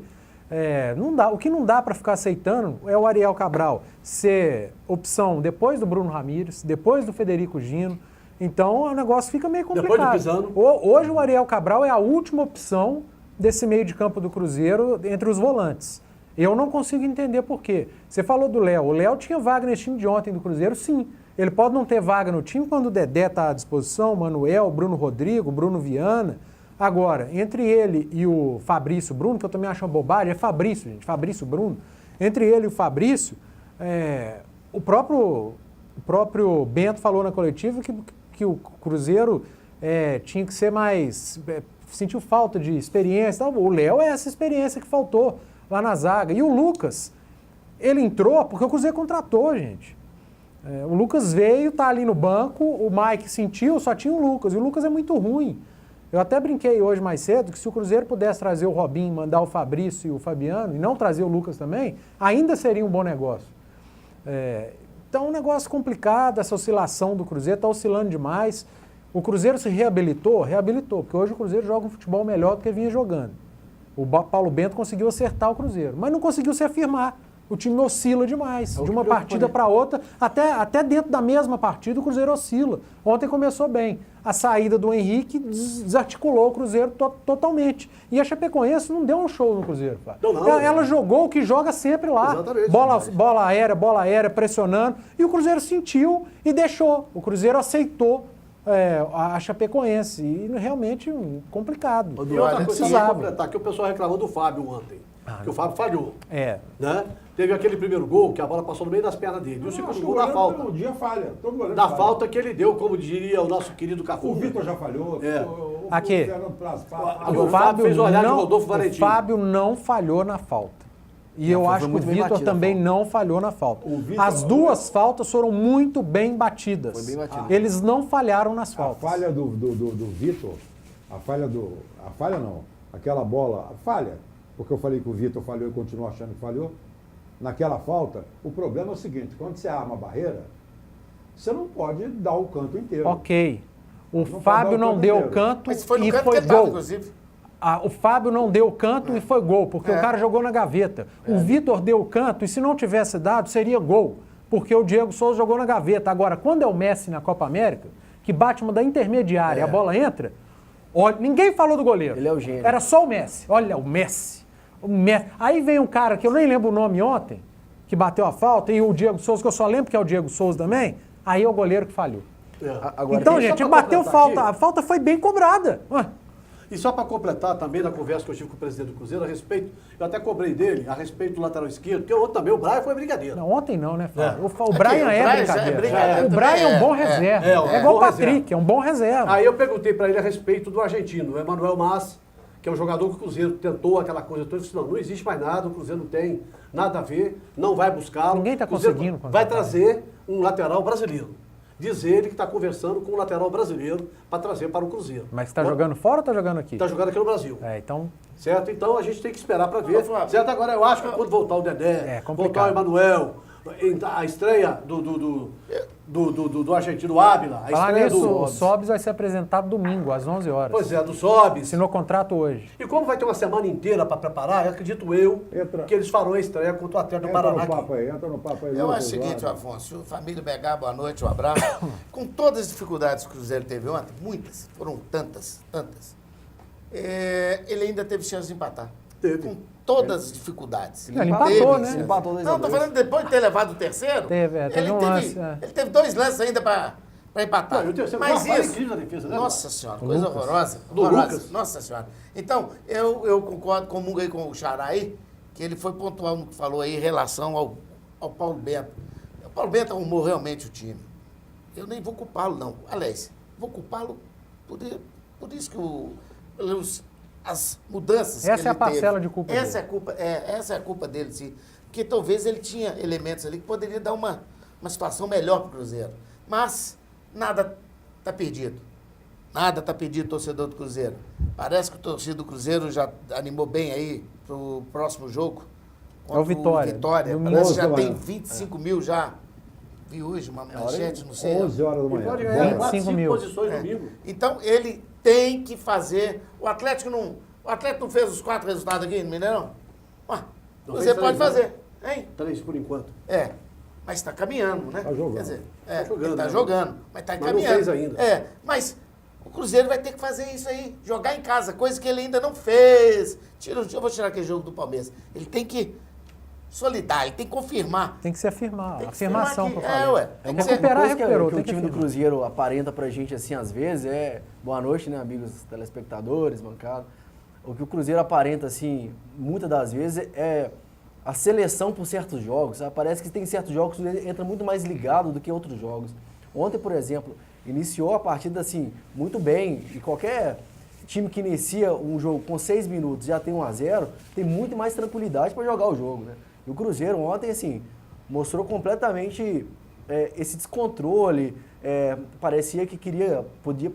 Não dá, o que não dá para ficar aceitando é o Ariel Cabral ser opção depois do Bruno Ramires, depois do Federico Gino. Então o negócio fica meio complicado. Depois do Pisano. Hoje o Ariel Cabral é a última opção desse meio de campo do Cruzeiro entre os volantes. Eu não consigo entender por quê. Você falou do Léo. O Léo tinha vaga nesse time de ontem do Cruzeiro, sim. Ele pode não ter vaga no time quando o Dedé está à disposição, o Manuel, Bruno Rodrigo, Bruno Viana. Agora, entre ele e o Fabrício Bruno, que eu também acho uma bobagem, é Fabrício, gente, Fabrício Bruno. Entre ele e o Fabrício, o próprio Bento falou na coletiva que o Cruzeiro tinha que ser mais... sentiu falta de experiência. O Léo é essa experiência que faltou lá na zaga. E o Lucas, ele entrou porque o Cruzeiro contratou, gente. O Lucas veio, tá ali no banco, o Mike sentiu, só tinha o Lucas. E o Lucas é muito ruim. Eu até brinquei hoje mais cedo que se o Cruzeiro pudesse trazer o Robinho, mandar o Fabrício e o Fabiano, e não trazer o Lucas também, ainda seria um bom negócio. Então, um negócio complicado, essa oscilação do Cruzeiro, está oscilando demais. O Cruzeiro se reabilitou? Reabilitou, porque hoje o Cruzeiro joga um futebol melhor do que vinha jogando. O Paulo Bento conseguiu acertar o Cruzeiro, mas não conseguiu se afirmar. O time oscila demais, de uma partida para outra, até dentro da mesma partida o Cruzeiro oscila. Ontem começou bem. A saída do Henrique desarticulou o Cruzeiro totalmente. E a Chapecoense não deu um show no Cruzeiro. Ela jogou o que joga sempre lá. Exatamente. Bola aérea, pressionando. E o Cruzeiro sentiu e deixou. O Cruzeiro aceitou a Chapecoense. E realmente complicado. E outra coisa que eu completar, que o pessoal reclamou do Fábio ontem. Que o Fábio falhou. Né? Teve aquele primeiro gol, que a bola passou no meio das pernas dele. E o segundo gol da falta. Todo dia falha. Da falta que ele deu, como diria o nosso querido Cafu. O Vitor já falhou. Aqui. O Fábio fez olhar de Rodolfo Valentim. O Fábio não falhou na falta. E eu acho que o Vitor também não falhou na falta. As duas faltas foram muito bem batidas. Foi bem batido. Eles não falharam nas faltas. A falha do Vitor, aquela bola, falha, porque eu falei que o Vitor falhou e continuo achando que falhou. Naquela falta, o problema é o seguinte, quando você arma a barreira, você não pode dar o canto inteiro. Ok. O Fábio não deu o canto Mas foi no e canto foi que ele tava, gol. inclusive. O Fábio não deu o canto e foi gol, porque o cara jogou na gaveta. O Vitor deu o canto e se não tivesse dado, seria gol, porque o Diego Souza jogou na gaveta. Agora, quando é o Messi na Copa América, que bate uma da intermediária e a bola entra, olha, ninguém falou do goleiro. Ele é o gênio. Era só o Messi. Olha, o Messi. Aí vem um cara que eu nem lembro o nome ontem, que bateu a falta, e o Diego Souza, que eu só lembro que é o Diego Souza também, aí é o goleiro que falhou. Agora, Então, gente, bateu falta. A falta foi bem cobrada. E só para completar também na conversa que eu tive com o presidente do Cruzeiro a respeito, eu até cobrei dele a respeito do lateral esquerdo, porque ontem também o Brian foi brincadeira. Não, ontem não, né, Fábio? O Brian é brincadeira. brincadeira O Brian é um bom reserva. É igual o Patrick, é um bom reserva. Aí eu perguntei para ele a respeito do argentino, o Emanuel Mas, que é um jogador que o Cruzeiro tentou aquela coisa toda. Ele disse, não existe mais nada, o Cruzeiro não tem nada a ver, não vai buscá-lo. Ninguém está conseguindo. Vai trazer um lateral brasileiro. Diz ele que está conversando com um lateral brasileiro para trazer para o Cruzeiro. Mas está jogando fora ou está jogando aqui? Está jogando aqui no Brasil. Então... Certo? Então a gente tem que esperar para ver. Certo? Agora eu acho que quando voltar o Dedé, voltar o Emanuel, a estreia do argentino Ávila, a estreia o Sobis vai ser apresentado domingo, às 11 horas. Pois é, do Sobis. Assinou contrato hoje. E como vai ter uma semana inteira para preparar, eu acredito que eles farão a estreia contra o Atlético do Paraná. Entra no papo aí. Eu acho o seguinte, Afonso, família BH, boa noite, um abraço. Com todas as dificuldades que o Cruzeiro teve ontem, muitas, foram tantas, ele ainda teve chance de empatar. Teve. Com todas as dificuldades. Ele empatou, né? Ele empatou 2 a 2. Não, tô falando depois de ter levado o terceiro. Teve um lance. Ele teve 2 lances ainda para empatar. Não, e o terceiro Mas foi uma isso, incrível na defesa, né? nossa senhora, coisa horrorosa. Do horrorosa. Lucas. Nossa senhora. Então, eu concordo, comungo aí com o Xará aí, que ele foi pontual no que falou aí em relação ao Paulo Bento. O Paulo Bento arrumou realmente o time. Eu nem vou culpá-lo, não. Aliás, vou culpá-lo por isso que as mudanças que ele Essa é a parcela teve. de culpa Essa dele. Essa é a culpa dele, sim. Porque talvez ele tinha elementos ali que poderia dar uma situação melhor para o Cruzeiro. Mas nada está perdido. Nada está perdido, torcedor do Cruzeiro. Parece que o torcedor do Cruzeiro já animou bem aí para o próximo jogo. É o Vitória. Parece que já tem 25 mil já. Vi hoje uma manchete, não sei. 11 horas da Ele manhã. pode ganhar 25 4, 5 mil. posições domingo. Então ele tem que fazer. O Atlético não fez os 4 resultados aqui no Mineirão? Ué, Não você fez pode 3, né? fazer, hein? 3 por enquanto. Mas está caminhando, né? Tá jogando. Quer dizer, Tá jogando, ele está né? jogando, mas está Mas não caminhando. fez ainda. Mas o Cruzeiro vai ter que fazer isso aí, jogar em casa, coisa que ele ainda não fez. Eu vou tirar aquele jogo do Palmeiras. Ele tem que solidar, ele tem que confirmar. Tem que se afirmar. Tem que Afirmação afirmar pra que- falar. ué. É Tem que uma ser- recuperar, coisa que recuperou, o tem que time do afirmar. Cruzeiro aparenta pra gente, assim, às vezes, boa noite, né, amigos telespectadores, bancada. O que o Cruzeiro aparenta, assim, muitas das vezes, é a seleção por certos jogos. Sabe? Parece que tem certos jogos que ele entra muito mais ligado do que outros jogos. Ontem, por exemplo, iniciou a partida, assim, muito bem. E qualquer time que inicia um jogo com 6 minutos já tem 1-0, tem muito mais tranquilidade para jogar o jogo, né? E o Cruzeiro ontem, assim, mostrou completamente esse descontrole. Parecia que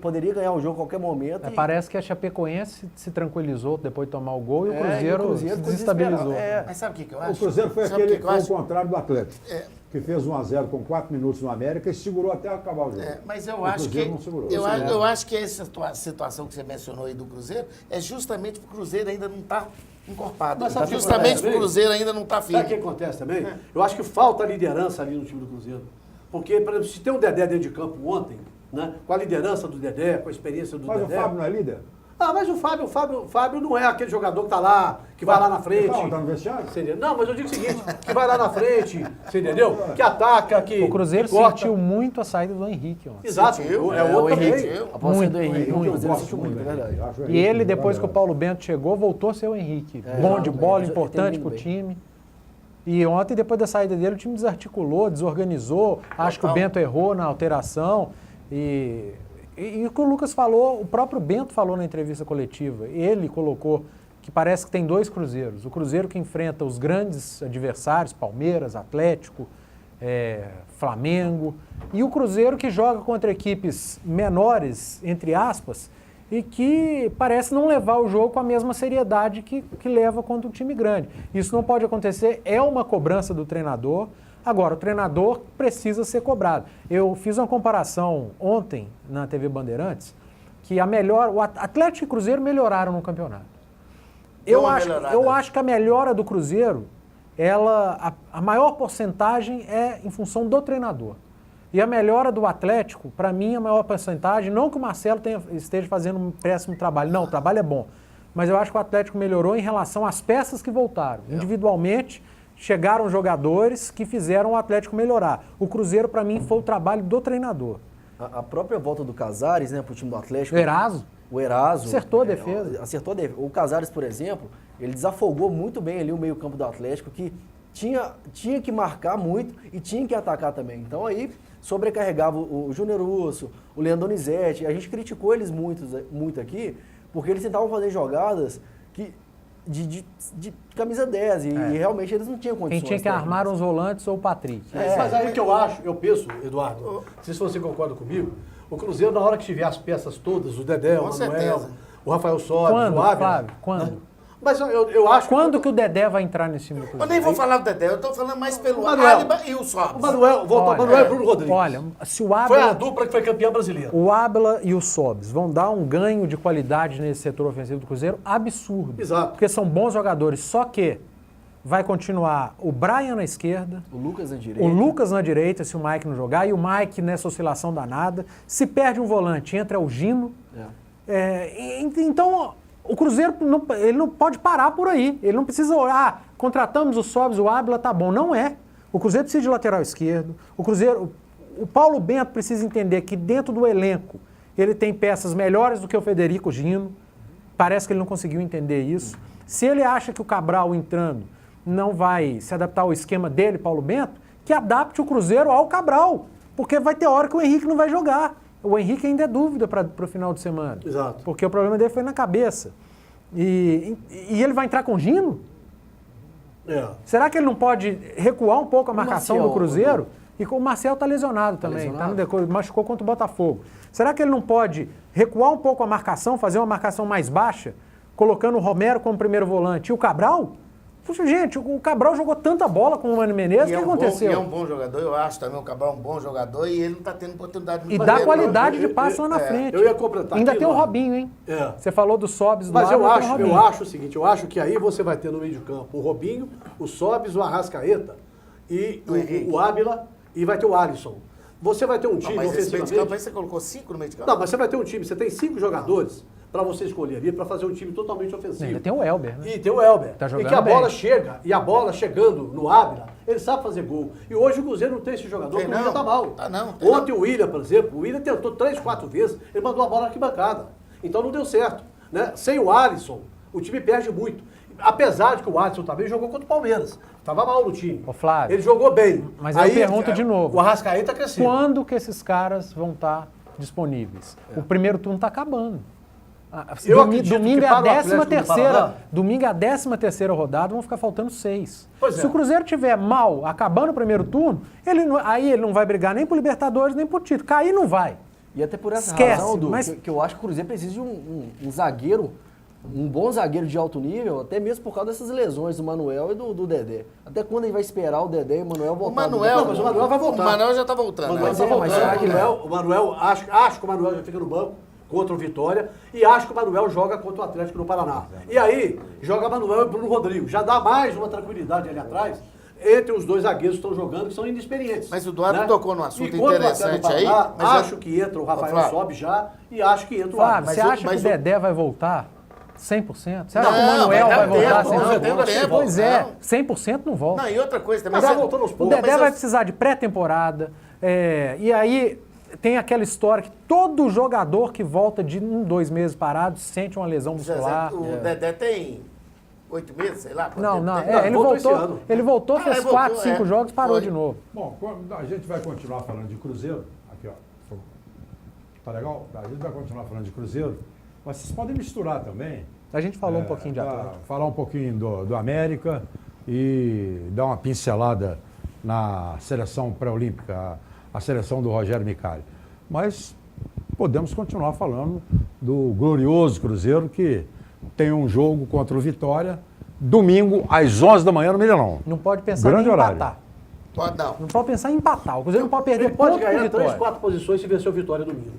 poderia ganhar o jogo a qualquer momento. Parece que a Chapecoense se tranquilizou depois de tomar o gol e o E Cruzeiro, se ficou desestabilizou. desesperado. Mas sabe o que eu acho? O Cruzeiro foi Sabe o aquele que eu acho? foi o contrário do Atlético, que fez 1-0 com 4 minutos no América e segurou até acabar o jogo. Mas eu O acho que Cruzeiro não segurou. eu acho que essa situação que você mencionou aí do Cruzeiro é justamente porque o Cruzeiro ainda não está encorpado. Mas sabe o que Justamente acontece porque o Cruzeiro ainda não está Sabe o que firme. acontece também? Eu acho que falta liderança ali no time do Cruzeiro. Porque, por exemplo, se tem um Dedé dentro de campo ontem, né, com a liderança do Dedé, com a experiência do Mas o Dedé... Fábio não é líder? Mas o Fábio não é aquele jogador que tá lá, que vai lá na frente. Então, tá no vestiário? Você entendeu? Não, mas eu digo o seguinte, que vai lá na frente, você entendeu? Que ataca, que O Cruzeiro que corta. sentiu muito a saída do Henrique ontem. Exato, Sentiu. é O outro Henrique, também. a posse do Muito, Henrique, muito. o Cruzeiro gosto sentiu muito, é do Henrique. verdade. Acho o E Henrique ele, um depois que o jogador. Paulo Bento chegou, voltou a ser o Henrique. Bom de exatamente. bola, Ele importante tem pro vindo time. E ontem, depois da saída dele, o time desarticulou, desorganizou. Acho que o Bento errou na alteração. E o que o Lucas falou, o próprio Bento falou na entrevista coletiva. Ele colocou que parece que tem 2 Cruzeiros. O Cruzeiro que enfrenta os grandes adversários, Palmeiras, Atlético, Flamengo. E o Cruzeiro que joga contra equipes menores, entre aspas, e que parece não levar o jogo com a mesma seriedade que leva contra um time grande. Isso não pode acontecer, é uma cobrança do treinador. Agora, o treinador precisa ser cobrado. Eu fiz uma comparação ontem na TV Bandeirantes, que o Atlético e o Cruzeiro melhoraram no campeonato. Eu acho que a melhora do Cruzeiro, a maior porcentagem é em função do treinador. E a melhora do Atlético, para mim, a maior porcentagem, não que o Marcelo esteja fazendo um péssimo trabalho, não, o trabalho é bom. Mas eu acho que o Atlético melhorou em relação às peças que voltaram. Individualmente, chegaram jogadores que fizeram o Atlético melhorar. O Cruzeiro, para mim, foi o trabalho do treinador. A própria volta do Casares, né, pro time do Atlético. O Eraso. O Eraso. Acertou a defesa. Acertou a defesa. O Casares, por exemplo, ele desafogou muito bem ali o meio-campo do Atlético, que tinha que marcar muito e tinha que atacar também. Então aí sobrecarregava o Júnior Urso, o Leandro Donizete. A gente criticou eles muito aqui, porque eles tentavam fazer jogadas de camisa 10 e realmente eles não tinham condições. Quem tinha que armar eram os volantes ou o Patrick. Mas aí que eu penso, Eduardo, não sei se você concorda comigo, o Cruzeiro, na hora que tiver as peças todas, o Dedé, o Com Manuel, certeza. o Rafael Sobres, Quando, o Ávila... Flávio? Quando? Mas eu acho Quando que o Dedé vai entrar nesse time do Eu Cruzeiro? nem vou falar do Dedé, eu estou falando mais pelo Manuel. Áliba e o Sobs. O Manuel, voltou Manuel e Bruno Rodrigues. Olha, se o Foi a Ábila, dupla que foi campeã brasileira. o Ábila e o Sobs vão dar um ganho de qualidade nesse setor ofensivo do Cruzeiro absurdo. Exato. Porque são bons jogadores, só que vai continuar o Brian na esquerda, O Lucas na direita. o Lucas na direita, se o Mike não jogar, e o Mike nessa oscilação danada. Se perde um volante, entra o Gino. Então, O Cruzeiro ele não pode parar por aí. Ele não precisa olhar, contratamos o Sobis, o Ábila, tá bom. Não é. O Cruzeiro precisa de lateral esquerdo. O Paulo Bento precisa entender que dentro do elenco ele tem peças melhores do que o Federico Gino. Parece que ele não conseguiu entender isso. Se ele acha que o Cabral entrando não vai se adaptar ao esquema dele, Paulo Bento, que adapte o Cruzeiro ao Cabral. Porque vai ter hora que o Henrique não vai jogar. O Henrique ainda é dúvida para o final de semana. Exato. Porque o problema dele foi na cabeça. E ele vai entrar com o Gino? É. Será que ele não pode recuar um pouco a marcação Marcel, do Cruzeiro? E o Marcel está lesionado também, machucou contra o Botafogo. Será que ele não pode recuar um pouco a marcação, fazer uma marcação mais baixa, colocando o Romero como primeiro volante e o Cabral? Puxa, gente, o Cabral jogou tanta bola com o Mano Menezes, o que aconteceu? É um bom jogador, eu acho também o Cabral é um bom jogador e ele não está tendo oportunidade E dá qualidade de passe lá na frente. Eu ia completar Ainda aqui, tem o Ló. Robinho, hein? É. Você falou do Sobis, do Mas eu Ábila, tem o Robinho. acho o seguinte, eu acho que aí você vai ter no meio de campo o Robinho, o Sobis, o Arrascaeta e o Ábila e vai ter o Alisson. Você vai ter um time Mas esse meio de ofensivamente... campo aí você colocou 5 no meio de campo? Não, mas você vai ter um time, você tem 5 jogadores para você escolher ali, para fazer um time totalmente ofensivo. Ainda tem o Elber, né? E tem o Elber. Tá jogando e que a bola bem. chega, e a bola chegando no Ábila, ele sabe fazer gol. E hoje o Cruzeiro não tem esse jogador, Tem porque o William não. tá mal. Tá não, tem Ontem o William, por exemplo, o William tentou 3, 4 vezes, ele mandou a bola na arquibancada. Então não deu certo. Né? Sem o Alisson, o time perde muito. Apesar de que o Alisson também jogou contra o Palmeiras. Tava mal no time. Ô, Flávio, Ele jogou bem. mas aí eu pergunto de novo. O Arrascaeta cresceu. Quando que esses caras vão estar disponíveis? O primeiro turno está acabando. Eu acredito Domingo que é a para o Atlético do 13ª. Paraná- Domingo é a 13ª rodada, vão ficar faltando 6. Pois é. Se o Cruzeiro tiver mal, acabando o primeiro turno, aí ele não vai brigar nem por Libertadores, nem por título. Cair não vai. E até por essa Esquece, razão, Du, mas- que eu acho que o Cruzeiro precisa de um zagueiro, um bom zagueiro de alto nível, até mesmo por causa dessas lesões do Manuel e do Dedé. Até quando ele vai esperar o Dedé e o Manuel voltar? O Manuel, Não, mas o Manuel vai voltar. O Manuel já está voltando. O Manuel né? tá voltando. mas será que O Manuel, acho que o Manuel já fica no banco contra o Vitória e acho que o Manuel joga contra o Atlético no Paraná. E aí, joga Manuel e Bruno Rodrigues. Já dá mais uma tranquilidade ali atrás entre os dois zagueiros que estão jogando, que são inexperientes. Mas o Eduardo tocou num assunto E contra o interessante Atlético do Paraná, aí, mas acho que entra o Rafael Flávio. Sobe já e acho que entra o Flávio, Alisson. você acha que o Dedé vai voltar 100%? Você acha que o Não, Manuel vai vai dar voltar tempo, vai 100%? dar tempo. Pois é, Não. 100% não volta. Não, e outra coisa também. Mas vai você- voltando aos O poucos. Dedé mas vai eu- precisar de pré-temporada. E aí tem aquela história que todo jogador que volta de 2 meses parado sente uma lesão muscular. O Dedé tem 8 meses, sei lá. quanto Não, tempo não. tem. Ele voltou esse voltou, ano. ele voltou, Ah, fez ele 4, voltou, 5 jogos, parou Foi. de novo. Bom, a gente vai continuar falando de Cruzeiro. Aqui, ó. Tá legal? A gente vai continuar falando de Cruzeiro. Mas vocês podem misturar também. A gente falou um pouquinho de Tá, Atlético. falar um pouquinho do América e dar uma pincelada na seleção pré-olímpica, a seleção do Rogério Micali. Mas podemos continuar falando do glorioso Cruzeiro, que tem um jogo contra o Vitória, domingo às 11 da manhã no Mineirão. Não pode pensar Grande em horário. empatar. Pode não. Não pode pensar em empatar. O Cruzeiro não pode perder Ele pode ponto pro ganhar 3, Vitória. 4 posições se vencer o Vitória domingo.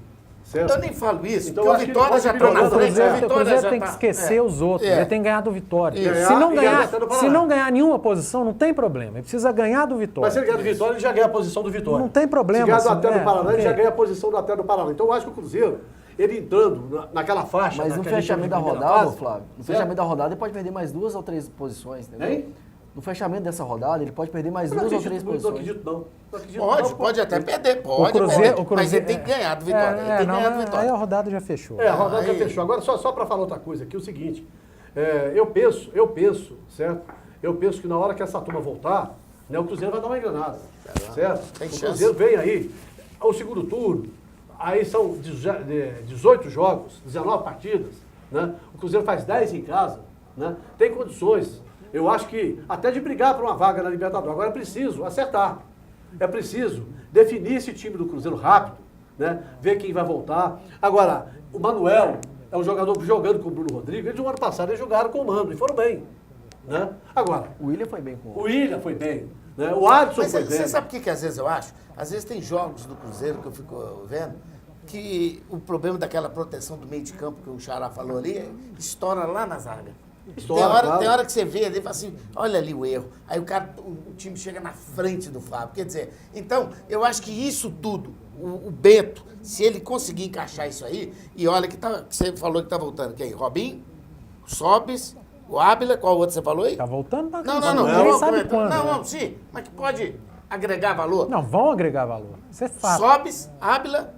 Certo? Eu nem falo isso, Então, porque o acho que Vitória ele já pode está na melhorar. O frente. Cruzeiro, o o Vitória Cruzeiro já tem que tá- esquecer os outros. É. Ele tem que ganhar do Vitória. Isso. Se não E ganhar, até do se Paraná. não ganhar nenhuma posição, não tem problema. Ele precisa ganhar do Vitória. Mas se ele ganhar do Vitória, ele já ganha a posição do Vitória. Não tem problema, Se ganhar do assim, Atlético do Paraná, ele já ok. ganha a posição do Atlético do Paraná. Então eu acho que o Cruzeiro, ele entrando naquela faixa... Mas no naquele fechamento da time de primeira rodada, fase, Flávio, no certo? fechamento da rodada ele pode perder mais 2 ou 3 posições, entendeu? Hein? No fechamento dessa rodada, ele pode perder mais Eu não 2 ou 3 acredito, não posições. acredito, não. Não acredito, Pode, não, pode até perder, pode. Cruzeiro- pode. Mas ele tem que ganhar do Vitória. Ele tem que não, ganhar do mas Vitória. aí a rodada já fechou. É, a rodada já Aí- fechou. Agora, só para falar outra coisa aqui, o seguinte. Eu penso, certo? Eu penso que na hora que essa turma voltar, né, o Cruzeiro vai dar uma engrenada, certo? Tem O chance. Cruzeiro vem aí, ao segundo turno, aí são 18 jogos, 19 partidas, né? O Cruzeiro faz 10 em casa, né? Tem condições. Eu acho que até de brigar por uma vaga na Libertadores. Agora é preciso acertar. É preciso definir esse time do Cruzeiro rápido, né? Ver quem vai voltar. Agora, o Manuel é um jogador jogando com o Bruno Rodrigues. Eles, no ano passado, eles jogaram com o Mano e foram bem, né? Agora, O William foi bem com o William foi bem, né? O Alisson Mas foi bem. você sabe o que às vezes eu acho? Às vezes tem jogos do Cruzeiro que eu fico vendo que o problema daquela proteção do meio de campo que o Xará falou ali estoura lá na zaga. Estoura, claro. Tem hora que você vê ali e fala assim, olha ali o erro. Aí o time chega na frente do Fábio. Quer dizer, então, eu acho que isso tudo, o Bento, se ele conseguir encaixar isso aí, e olha que você falou que tá voltando, quem? Robinho, Sobis, o Ábila, qual outro você falou aí? Tá voltando pra Não, cá. não, não. Ninguém Não, sabe não, quando. não, sim, mas que pode agregar valor. Não, vão agregar valor. Isso é fato. Sobis, Ábila,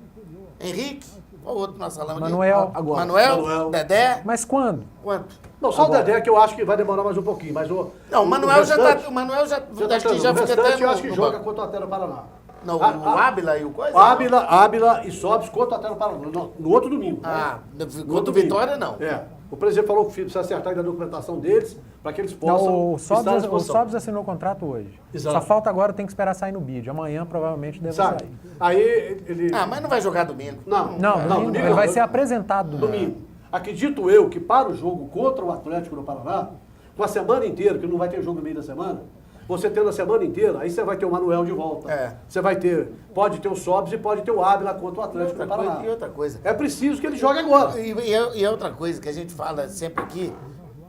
Henrique, qual outro nós falamos aqui? Manuel. Agora. Manuel, Dedé, Mas quando? quanto? Não, só o Dedé que eu acho que vai demorar mais um pouquinho, mas o... Não, o Manuel já restante- tá. O Manuel já. Você tá Acho que já entendendo? O fica restante até. eu acho que no joga banco. contra o Atlético Paraná. Não, o Ábila e o coisa? Ábila e Sobis contra o Atlético Paraná. No outro domingo. Ah, No contra o outro domingo. Vitória não. É. O presidente falou que precisa acertar ainda a documentação deles para que eles Não, possam o estar à Sobs disposição. assinou o contrato hoje. Exato. Só falta agora, tem que esperar sair no bid. Amanhã provavelmente deve Sabe? sair. Aí ele... Ah, mas não vai jogar domingo. Não, Não, domingo ele não. vai ser apresentado Domingo. Acredito eu que para o jogo contra o Atlético do Paraná, com a semana inteira, que não vai ter jogo no meio da semana, você tendo a semana inteira, aí você vai ter o Manuel de volta. É. Você vai ter, pode ter o Sobs e pode ter o Ábila contra o Atlético do Paraná. E outra coisa. É preciso que ele jogue agora. E outra coisa que a gente fala sempre aqui,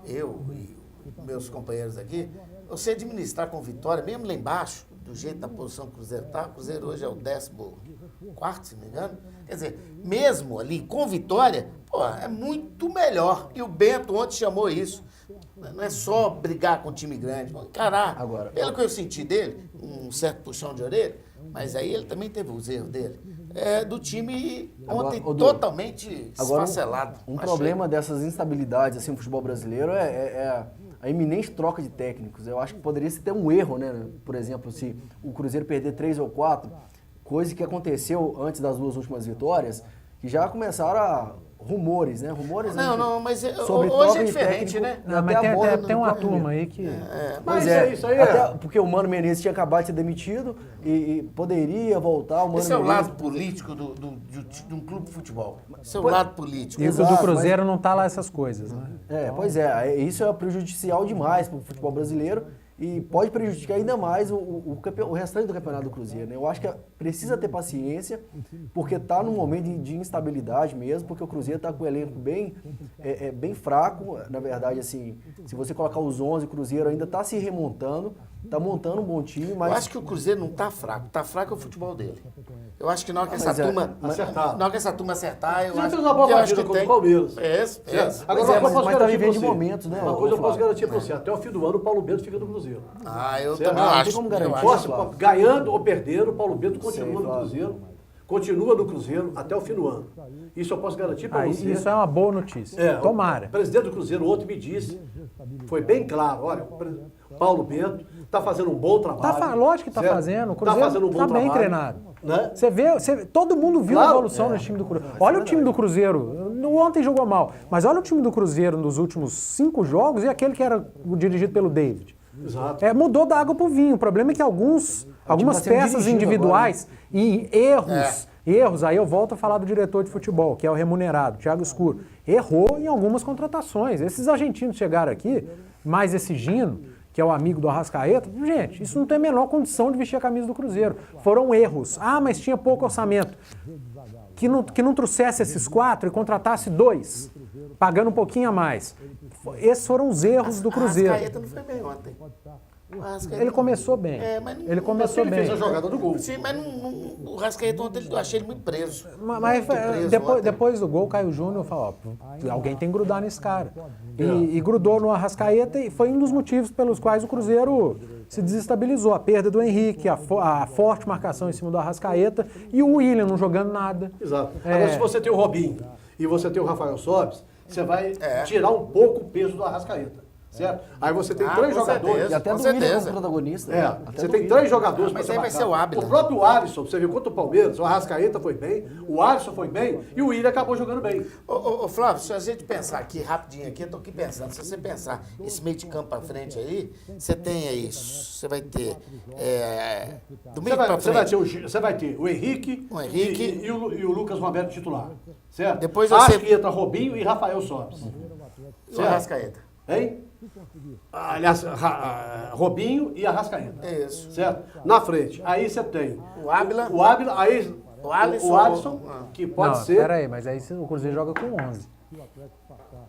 eu e meus companheiros aqui, você administrar com vitória, mesmo lá embaixo, do jeito da posição que o Cruzeiro está, o Cruzeiro hoje é o 14º, se não me engano. Quer dizer, mesmo ali com vitória, pô, é muito melhor. E o Bento ontem chamou isso. Não é só brigar com um time grande, encarar. Agora, Pelo que eu senti dele, um certo puxão de orelha, mas aí ele também teve os erros dele. É do time ontem Agora, totalmente Agora, esfacelado. um Achei. problema dessas instabilidades assim, no futebol brasileiro é a iminente troca de técnicos. Eu acho que poderia se ter um erro, né? Por exemplo, se o Cruzeiro perder 3 ou 4, coisa que aconteceu antes das 2 últimas vitórias, que já começaram rumores, né? Rumores Não, mas sobre hoje troca é de diferente, técnico, né? Não, até mas a tem, bola tem, não tem uma corre turma mesmo. aí que... Mas Pois isso aí é... Até porque o Mano Menezes tinha acabado de ser demitido e poderia voltar. O Mano Esse é o Menezes... lado político de um clube de futebol. Esse é o lado político. E o do Exato, Cruzeiro não tá lá essas coisas, né? Pois é, isso é prejudicial demais para o futebol brasileiro e pode prejudicar ainda mais o restante do campeonato do Cruzeiro, né? Eu acho que precisa ter paciência, porque está num momento de instabilidade mesmo, porque o Cruzeiro está com o elenco bem fraco, na verdade, assim, se você colocar os 11, o Cruzeiro ainda está se remontando, está montando um bom time, mas... Eu acho que o Cruzeiro não está fraco é o futebol dele. Eu acho que na hora que essa Mas é, turma acertar. na hora que essa turma acertar, eu Você acho fez uma boa que eu acho partida que contra tem. o Palmeiras. Agora, Agora, Mas eu posso tá garantir vivendo pra de você. momentos, né, Uma ô, coisa eu posso Flávio? garantir pra você. Até o fim do ano, o Paulo Bento fica no Cruzeiro. eu Certo? também Não acho. tem como garantir. eu acho. Posso- Posso, ganhando ou perdendo, o Paulo Bento continua no Flávio. Cruzeiro. Continua no Cruzeiro até o fim do ano. Isso eu posso garantir para você. Isso é uma boa notícia. É, Tomara. O presidente do Cruzeiro ontem me disse, foi bem claro, olha, o Paulo Bento está fazendo um bom trabalho. Lógico que está certo? fazendo. O Tá Cruzeiro fazendo um bom tá bem trabalho, treinado. né? Você vê, todo mundo viu a Claro. evolução nesse time do Cruzeiro. Olha o time do Cruzeiro. Ontem jogou mal, mas olha o time do Cruzeiro nos últimos 5 jogos e aquele que era dirigido pelo David. Exato. Mudou da água pro vinho. O problema é que algumas tá sendo peças dirigido individuais e erros, aí eu volto a falar do diretor de futebol, que é o remunerado, Thiago Escuro, errou em algumas contratações. Esses argentinos chegaram aqui, mais esse Gino, que é o amigo do Arrascaeta, gente, isso não tem a menor condição de vestir a camisa do Cruzeiro. Foram erros. Ah, mas tinha pouco orçamento. Que não trouxesse esses 4 e contratasse 2, pagando um pouquinho a mais. Esses foram os erros do Cruzeiro. O Arrascaeta não foi bem ontem. O Arrascaeta Ele começou bem. mas não- Ele começou Ele bem. fez a jogada do gol. Sim, mas o Arrascaeta ontem eu achei ele muito preso. Mas Muito preso ontem. depois do gol, Caio Júnior falou, alguém tem que grudar nesse cara. E grudou no Arrascaeta e foi um dos motivos pelos quais o Cruzeiro se desestabilizou. A perda do Henrique, a forte marcação em cima do Arrascaeta e o William não jogando nada. Exato. Agora, se você tem o Robinho e você tem o Rafael Sobis, você vai tirar um pouco o peso do Arrascaeta. Certo? Aí você tem 3 com jogadores. certeza. E até Com do Willian certeza. como protagonista. né? Até Você do tem Willian. 3 jogadores Mas pra aí vai marcar. ser o Ábila. O próprio Alisson, você viu contra o Palmeiras, o Arrascaeta foi bem, o Alisson foi bem e o Willian acabou jogando bem. Ô, Flávio, se a gente pensar aqui rapidinho aqui, eu tô aqui pensando, se você pensar esse meio de campo pra frente aí, você tem aí, você vai ter do meio pra frente. Você vai ter o Henrique, O Henrique. e o Lucas Roberto titular. Certo? Depois Acho você- que entra Robinho e Rafael Sobis. E o Arrascaeta. Hein? Aliás, Robinho e Arrascaeta. Isso. Certo? Na frente. Aí você tem O Ábila. o Ábila, aí O Alisson. o Alisson, que pode não, ser. peraí, mas aí o Cruzeiro joga com 11.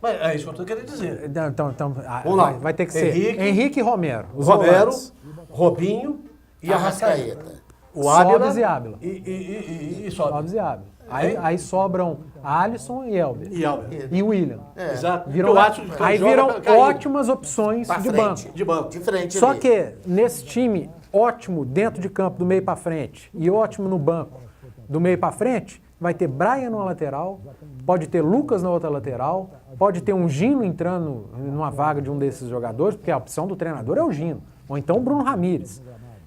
Mas é isso que eu tô querendo dizer. Então Vamos lá. vai ter que ser Henrique Henrique e Romero. Os Romero, volantes. Robinho e Arrascaeta. Arrascaeta. O Ábila Sobis e Ábila. E Sobis. Sobis e Ábila. Aí sobram Alisson e Elber. E Elber. E William. Exato. Viram, aí viram ótimas opções Pra de frente. banco. De banco. De frente Só ali. que nesse time ótimo dentro de campo do meio para frente e ótimo no banco do meio para frente, vai ter Brian numa lateral, pode ter Lucas na outra lateral, pode ter um Gino entrando numa vaga de um desses jogadores, porque a opção do treinador é o Gino, ou então o Bruno Ramires.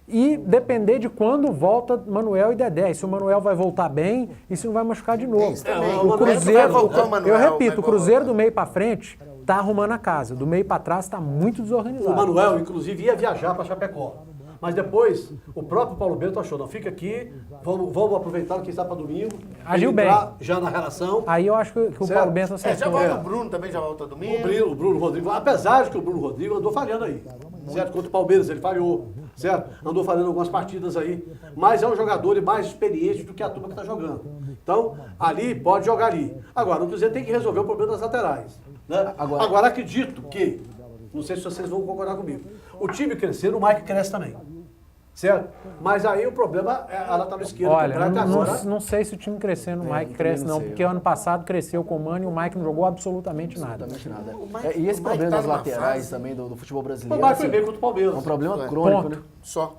E depender de quando volta Manuel e Dedé, e se o Manuel vai voltar bem e se não vai machucar de novo. Isso também. O Manuel Cruzeiro, vai voltar, o Manuel eu repito, o vai Cruzeiro voltar. do meio para frente tá arrumando a casa, do meio para trás tá muito O desorganizado. Manuel, inclusive, ia viajar para Chapecó. Mas depois, o próprio Paulo Bento achou, não, fica aqui, vamos aproveitar quem está para domingo. Agiu ele bem. entrar já na relação. Aí eu acho que o Certo. Paulo Bento Já acertou. volta o Bruno também, já volta domingo. O Bruno Rodrigues, apesar de que o Bruno Rodrigues andou falhando aí, certo? Contra o Palmeiras ele falhou, certo? Andou falhando algumas partidas aí, mas é um jogador mais experiente do que a turma que está jogando. Então, ali, pode jogar ali. Agora, o Cruzeiro tem que resolver o problema das laterais. Né? Agora, acredito que, não sei se vocês vão concordar comigo, o time crescer, o Mike cresce também. Certo? Mas aí o problema é a lateral esquerda. Olha, que o Bright agora... não sei se o time crescendo, o Mike eu cresce também não não, sei. porque ano passado cresceu com o Mano e o Mike não jogou absolutamente nada. Absolutamente nada. O Mike- E esse o Mike problema tá das numa laterais fase- também do futebol O brasileiro, Mike foi assim, bem contra o Palmeiras. é um problema É. crônico, Ponto. né? Só.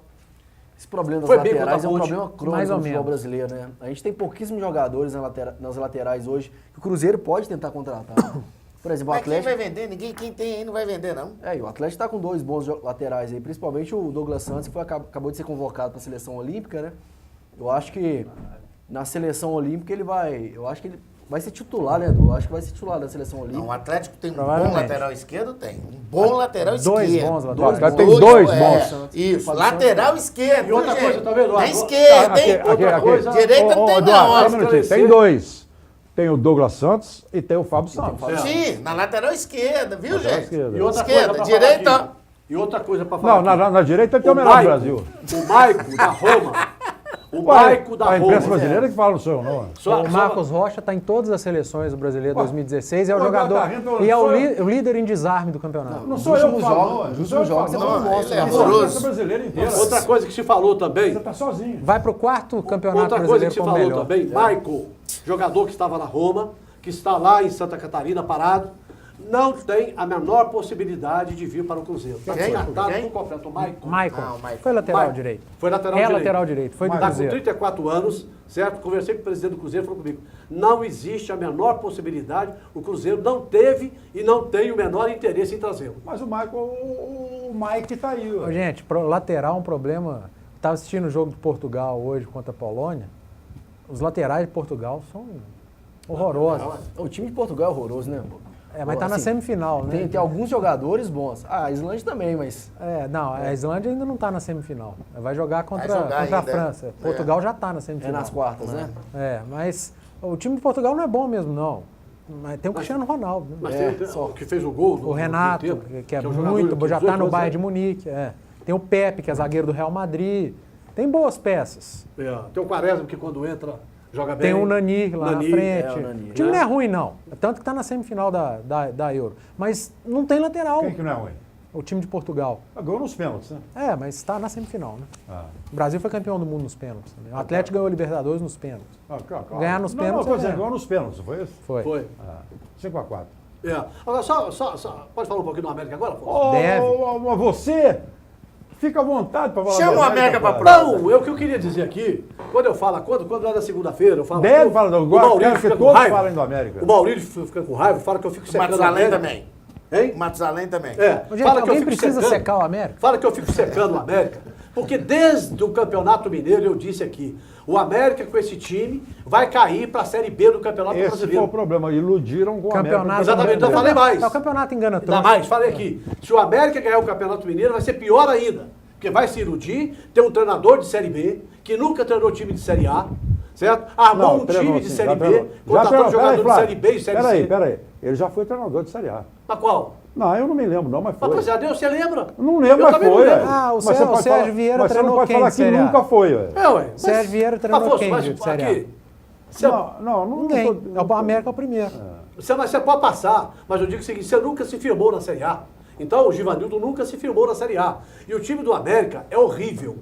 Esse problema das Foi bem laterais contra é a um Ponte. problema crônico Mais ou no futebol menos. brasileiro, né? A gente tem pouquíssimos jogadores nas laterais hoje que o Cruzeiro pode tentar contratar. Por exemplo, o Mas quem vai Atlético... vender? Quem tem aí não vai vender, não. É, e o Atlético está com 2 bons laterais aí, principalmente o Douglas Santos, que acabou de ser convocado para a seleção olímpica, né? Eu acho que na seleção olímpica eu acho que ele vai ser titular, né, Edu? Eu acho que vai ser titular da seleção Não, olímpica. o Atlético tem um bom Provavelmente. lateral esquerdo, tem. Um bom lateral Dois esquerdo. bons laterais. Cara, tem dois bons. Isso, Fala lateral esquerdo. E outra gente. coisa, tá vendo? Tem Agora- esquerda, hein? Outra coisa- Direita não tem, Eduardo, não. só um ó. minutinho. Tem dois. Tem o Douglas Santos e tem o Fábio Santos. Sim, na lateral esquerda, viu, Lateral gente? esquerda. E outra Esquerda, coisa pra direita. falar aqui. E outra coisa para falar Não, aqui. na direita ele tem o melhor do Maico, Brasil. O Maico da Roma. O Ué, Maico da a imprensa Roma. brasileira que fala no seu nome. Só- O Marcos Rocha está em todas as seleções do Brasileiro 2016, é o Pô, jogador tá rindo, e é sou o líder em desarme do campeonato. Não sou eu que últimos falo, jogos- não. nos Não sou eu últimos que jogos falo, você não. não mostra, ele é Isso é a horroroso. imprensa brasileira inteira. Outra coisa que se falou também. Você tá sozinho. Vai para o quarto campeonato Outra coisa que brasileiro se como falou melhor. também, Michael, jogador que estava na Roma, que está lá em Santa Catarina parado, não tem a menor possibilidade de vir para o Cruzeiro. Está Quem? descartado Quem? por completo. O Michael. Michael, Ah, o Michael. foi lateral Michael. direito. Foi lateral É direito. lateral direito, foi do Está com Cruzeiro. 34 anos, certo? Conversei com o presidente do Cruzeiro, falou comigo, não existe a menor possibilidade, o Cruzeiro não teve e não tem o menor interesse em trazê-lo. Mas o Mike tá aí. Ô, Ué. gente, lateral é um problema. Estava assistindo o jogo de Portugal hoje contra a Polônia. Os laterais de Portugal são horrorosos. O time de Portugal é horroroso, né? É, mas tá na Assim, semifinal, né? Tem alguns jogadores bons. Ah, a Islândia também, mas... Não, a Islândia ainda não está na semifinal. Vai jogar contra, Vai jogar contra a ainda. França. Portugal já está na É semifinal. nas quartas, né? Mas o time de Portugal não é bom mesmo, não. Mas tem o Cristiano Ronaldo, né? Mas É, tem só. o que fez o gol. O Renato, que é o jogador muito bom, de já está 18 no anos, Bayern né? de Munique. Tem o Pepe, que é zagueiro do Real Madrid. Tem boas peças. Tem o Quaresma que quando entra joga bem. Tem o Nani lá Nani, na frente. o Nani, o time né? não é ruim, não. Tanto que está na semifinal da Euro. Mas não tem lateral. Quem que não é ruim? O time de Portugal. Ganhou nos pênaltis, né? Mas está na semifinal, né? Ah. O Brasil foi campeão do mundo nos pênaltis. Também. O Atlético ganhou a Libertadores nos pênaltis. Claro. Ganhar nos Não, pênaltis tô é dizendo, ganhar. ganhou nos pênaltis, não foi isso? Foi. 5-4. Agora, só pode falar um pouquinho do América agora, Afonso? Ô, você fica à vontade para falar. Chama do o América pra cara. prova. Não, o que eu queria dizer aqui, quando eu falo, quando é da segunda-feira, eu falo... Deve falar do o Agora Maurílio quero que fica com todos raiva. falem do América. O Maurílio fica com raiva, fala que eu fico O secando Matusalém América. também. Hein? O Matusalém também. Ô, gente, fala que eu alguém fico precisa secando. secar o América? Fala que eu fico secando o América, porque desde o Campeonato Mineiro eu disse aqui, o América com esse time vai cair para a Série B do Campeonato Esse foi Brasileiro. o problema. Iludiram com o América. Campeonato. Exatamente, então eu falei mais. O campeonato engana Ainda todos. mais, falei aqui, se o América ganhar o Campeonato Mineiro vai ser pior ainda, porque vai se iludir, tem um treinador de Série B, que nunca treinou time de Série A, certo? Armou um time de Série B, contratou jogador de Série B e Série C. Peraí. Ele já foi treinador de Série A. Mas qual? Não, eu não me lembro não, mas foi. Rapaziada, você lembra? Eu não lembro, Eu mas também não foi. lembro. ué. Ah, o Mas você Sérgio pode falar- Vieira mas treinou você não pode quem falar de que Série A? nunca foi, ué. Ué. Sérgio Vieira treinou Afonso, quem mas de Série A? aqui, você, Não Ninguém. O América é o primeiro. você pode passar, mas eu digo o seguinte, você nunca se firmou na Série A. Então o Givanildo nunca se firmou na Série A. E o time do América é horrível.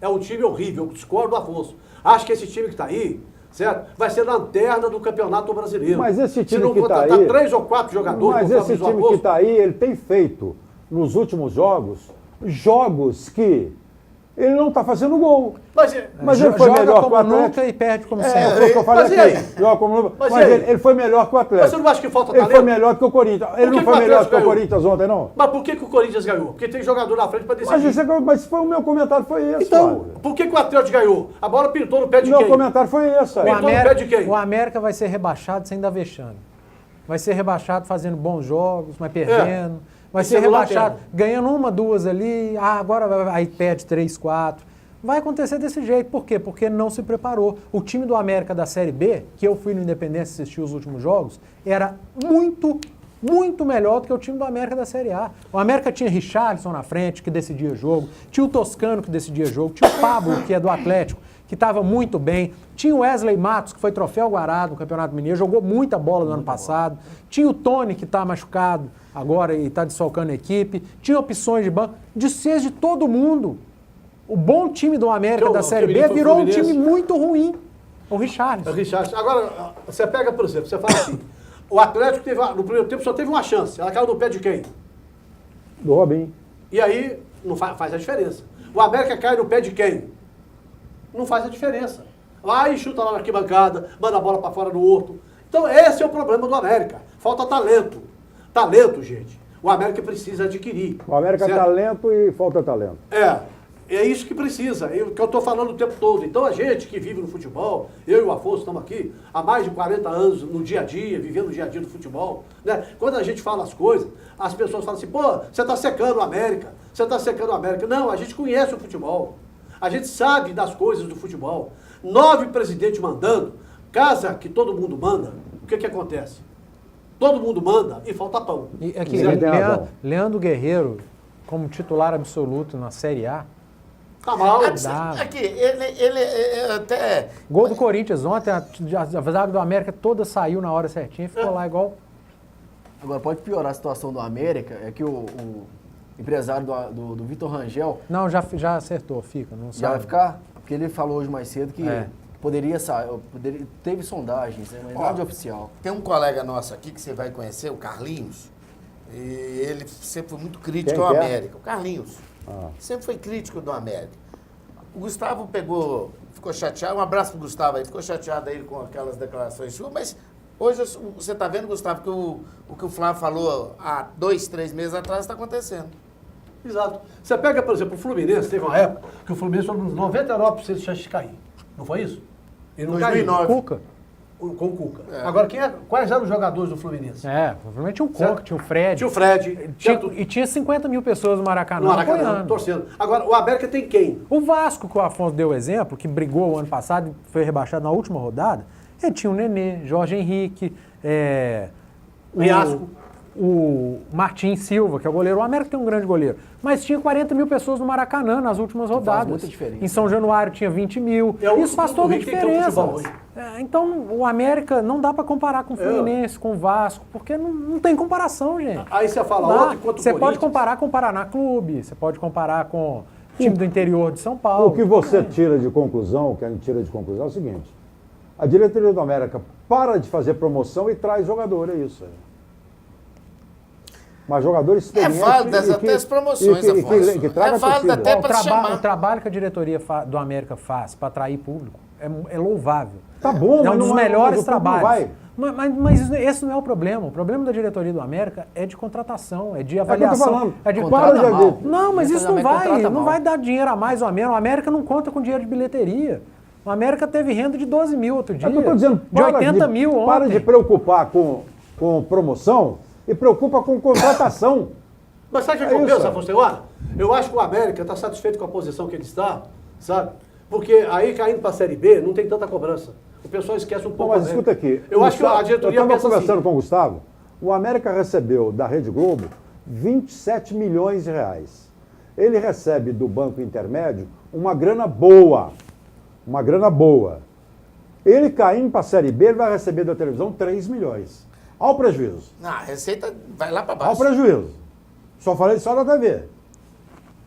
É um time horrível, eu discordo do Afonso. Acho que esse time que está aí, certo? Vai ser lanterna do Campeonato Brasileiro. Mas esse Se time não que está contratar aí... 3 ou 4 jogadores... Mas como esse Fabrício time que Augusto, está aí, ele tem feito, nos últimos jogos que ele não está fazendo gol. Mas ele foi joga melhor que o como Atlético. nunca e perde como Foi sempre. o que eu falei Mas e aqui. aí? Joga como nunca. Mas e Mas aí? ele foi melhor que o Atlético. Mas você não acha que falta Ele talento? foi melhor que o Corinthians. Ele Por que não que foi o melhor que Atlético o ganhou? Corinthians ontem, não? Mas por que o Corinthians ganhou? Porque tem jogador na frente para decidir. Mas foi o meu comentário, foi esse. Então, Fábio. por que o Atlético ganhou? A bola pintou no pé de Meu quem? comentário foi esse. O aí. América- no pé de quem? O América vai ser rebaixado sem dar vexame. Vai ser rebaixado fazendo bons jogos, mas perdendo. Vai E ser sendo rebaixado lanterna. ganhando 1, 2 ali. Agora aí perde 3, 4. Vai acontecer desse jeito. Por quê? Porque não se preparou. O time do América da Série B, que eu fui no Independência assistir os últimos jogos, era muito melhor do que o time do América da Série A. O América tinha Richarlison na frente, que decidia jogo. Tinha o Toscano, que decidia jogo. Tinha o Pablo, que é do Atlético, que estava muito bem. Tinha o Wesley Matos, que foi troféu Guará no Campeonato Mineiro, jogou muita bola no ano passado. Tinha o Tony, que está machucado agora e está desfalcando a equipe. Tinha opções de banco. Desfez de todo mundo. O bom time do América da Série B virou um time muito ruim. O Richarlison. Agora, você pega, por exemplo, você fala assim, o Atlético teve, no primeiro tempo só teve uma chance. Ela caiu no pé de quem? Do Robinho. E aí, não faz a diferença. O América cai no pé de quem? Não faz a diferença. Vai e chuta lá na arquibancada, manda a bola para fora do horto. Então, esse é o problema do América. Falta talento. Talento, gente. O América precisa adquirir. O América certo? talento e falta talento. É isso que precisa, é o que eu estou falando o tempo todo. Então a gente que vive no futebol, eu e o Afonso estamos aqui há mais de 40 anos no dia a dia, vivendo o dia a dia do futebol. Né? Quando a gente fala as coisas, as pessoas falam assim, pô, você está secando o América, você está secando o América. Não, a gente conhece o futebol, a gente sabe das coisas do futebol. 9 presidentes mandando, casa que todo mundo manda, o que acontece? Todo mundo manda e falta pão. E aqui, Certo? Leandro Guerreiro, como titular absoluto na Série A, Tá mal. Aqui, ele até... gol do Corinthians ontem, a zaga do América toda saiu na hora certinha e ficou lá igual... Agora, pode piorar a situação do América, é que o empresário do Vitor Rangel Não, já acertou, fica. Não já vai sabe. ficar, porque ele falou hoje mais cedo que É. poderia sair, teve sondagens, né, mas nada de oficial. Tem um colega nosso aqui que você vai conhecer, o Carlinhos, e ele sempre foi muito crítico Quem ao que é? América. O Carlinhos. Sempre foi crítico do América. O Gustavo ficou chateado, um abraço pro Gustavo aí, ficou chateado aí com aquelas declarações suas, mas hoje você está vendo, Gustavo, que o que o Flávio falou há 2, 3 meses atrás está acontecendo. Exato. Você pega, por exemplo, o Fluminense, teve uma época que o Fluminense foi nos 99% de chance de cair. Não foi isso? E não 2009. Cuca. Com o Cuca. Agora, quais eram os jogadores do Fluminense? Provavelmente tinha o Certo? Coca, tinha o Fred. Tinha o Fred, E tinha 50 mil pessoas no Maracanã, no Maracanã, apoiando. torcendo. Agora, o América tem quem? O Vasco, que o Afonso deu exemplo, que brigou o ano passado e foi rebaixado na última rodada, ele tinha o Nenê, Jorge Henrique, Riasco. o Martim Silva, que é o goleiro. O América tem um grande goleiro. Mas tinha 40 mil pessoas no Maracanã nas últimas rodadas. muita diferença. Em São Januário tinha 20 mil. Isso faz toda a Rio tem que ter um diferença. futebol hoje. Então, o América não dá para comparar com o Fluminense, com o Vasco, porque não tem comparação, gente. Aí você fala, Dá. ontem contra o Você pode Corinthians. comparar com o Paraná Clube, você pode comparar com o time do interior de São Paulo. O que você tira de conclusão, o que a gente tira de conclusão é o seguinte: a diretoria do América para de fazer promoção e traz jogador, é isso. Mas jogadores experientes. válido até as promoções, Afonso. que traga É válido torcida. até para chamar. O trabalho que a diretoria do América faz para atrair público é louvável. Tá bom, É mas um dos não melhores mas o público trabalhos. vai. Mas esse não é o problema. O problema da diretoria do América é de contratação, é de É o que eu tô avaliação. falando. É de Contrata Para de mal. Não, mas isso não Contrata vai, não mal. vai dar dinheiro a mais ou a menos. O América não conta com dinheiro de bilheteria. O América teve renda de 12 mil outro dia. É o que eu tô dizendo, de 80 mil ontem. para de preocupar com promoção e preocupa com contratação. Mas sabe o que É compensa, isso. Afonso Seguara? Eu acho que o América está satisfeito com a posição que ele está, sabe? Porque aí caindo para a Série B não tem tanta cobrança. O pessoal esquece um Não, pouco. mas o escuta América. aqui. Eu acho que a diretoria Eu estava pensa conversando assim. com o Gustavo. O América recebeu da Rede Globo 27 milhões de reais. Ele recebe do Banco Intermédio uma grana boa. Uma grana boa. Ele caindo para a Série B, ele vai receber da televisão 3 milhões. Ao prejuízo. Não, a receita vai lá para Ao baixo. prejuízo. Só falei só da TV.